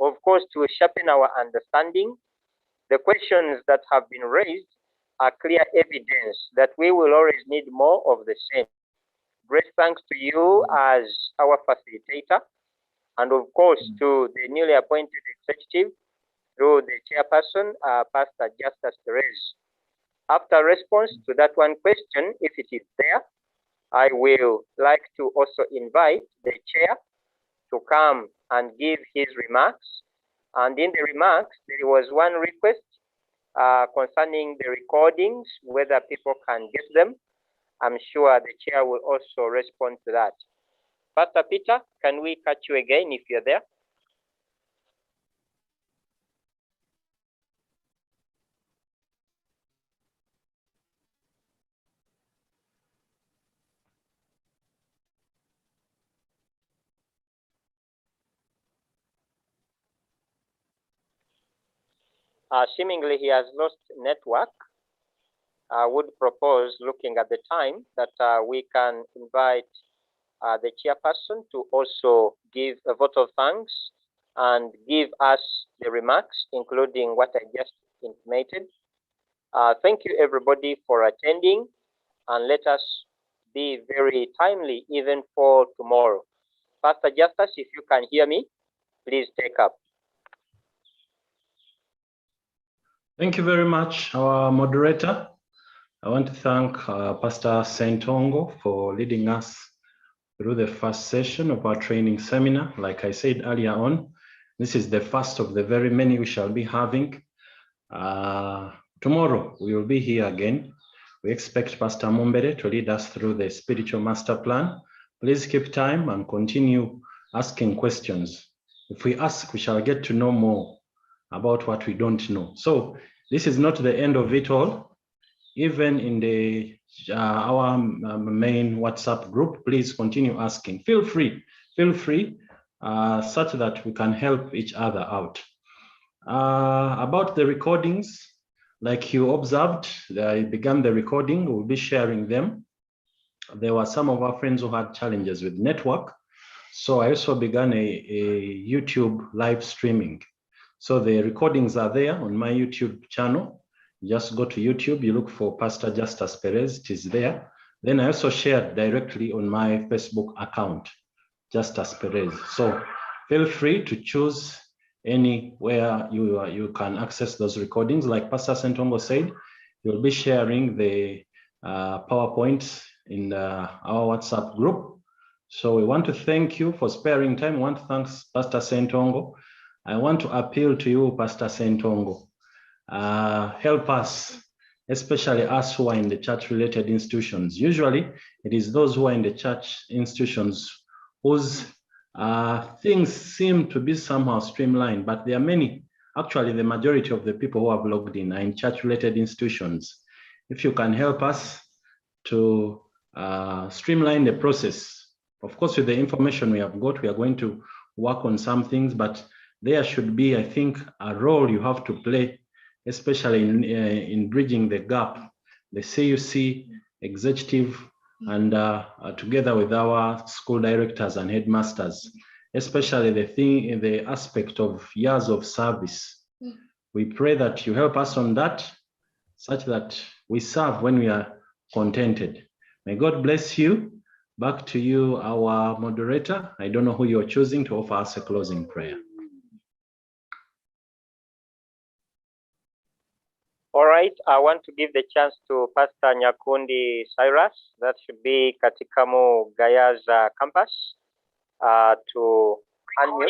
of course, to sharpen our understanding. The questions that have been raised are clear evidence that we will always need more of the same. Great thanks to you as our facilitator, and of course to the newly appointed executive through the chairperson, Pastor Justus Therese. After response to that one question, if it is there, I will like to also invite the chair to come and give his remarks. And in the remarks, there was one request concerning the recordings, whether people can get them. I'm sure the chair will also respond to that. Pastor Peter, can we catch you again if you're there? Seemingly he has lost network. I would propose, looking at the time, that we can invite the chairperson to also give a vote of thanks and give us the remarks, including what I just intimated. Thank you, everybody, for attending, and let us be very timely even for tomorrow. Pastor Justus, if you can hear me, please take up. Thank you very much, our moderator. I want to thank Pastor Sentongo for leading us through the first session of our training seminar. Like I said earlier on, this is the first of the very many we shall be having. Tomorrow, we will be here again. We expect Pastor Mumbere to lead us through the spiritual master plan. Please keep time and continue asking questions. If we ask, we shall get to know more about what we don't know. So this is not the end of it all. Even in the our main WhatsApp group, please continue asking. Feel free, such that we can help each other out. About the recordings, like you observed, I began the recording, we'll be sharing them. There were some of our friends who had challenges with network. So I also began a YouTube live streaming. So the recordings are there on my YouTube channel. Just go to YouTube, you look for Pastor Justus Perez, it is there. Then I also shared directly on my Facebook account, Justus Perez. So feel free to choose anywhere you can access those recordings. Like Pastor Sentongo said, you'll be sharing the PowerPoint in our WhatsApp group. So we want to thank you for sparing time. I want to thank Pastor Sentongo. I want to appeal to you, Pastor Sentongo. Help us, especially us who are in the church-related institutions. Usually, it is those who are in the church institutions whose things seem to be somehow streamlined, but there are many, actually the majority of the people who have logged in are in church-related institutions. If you can help us to streamline the process, of course, with the information we have got, we are going to work on some things, but there should be, I think, a role you have to play, especially in bridging the gap, the CUC executive and together with our school directors and headmasters, especially the aspect of years of service. We pray that you help us on that, such that we serve when we are contented. May God bless you. Back to you, our moderator. I don't know who you're choosing to offer us a closing prayer. All right, I want to give the chance to Pastor Nyakundi Cyrus, that should be Katikamu Gaya's campus, to unmute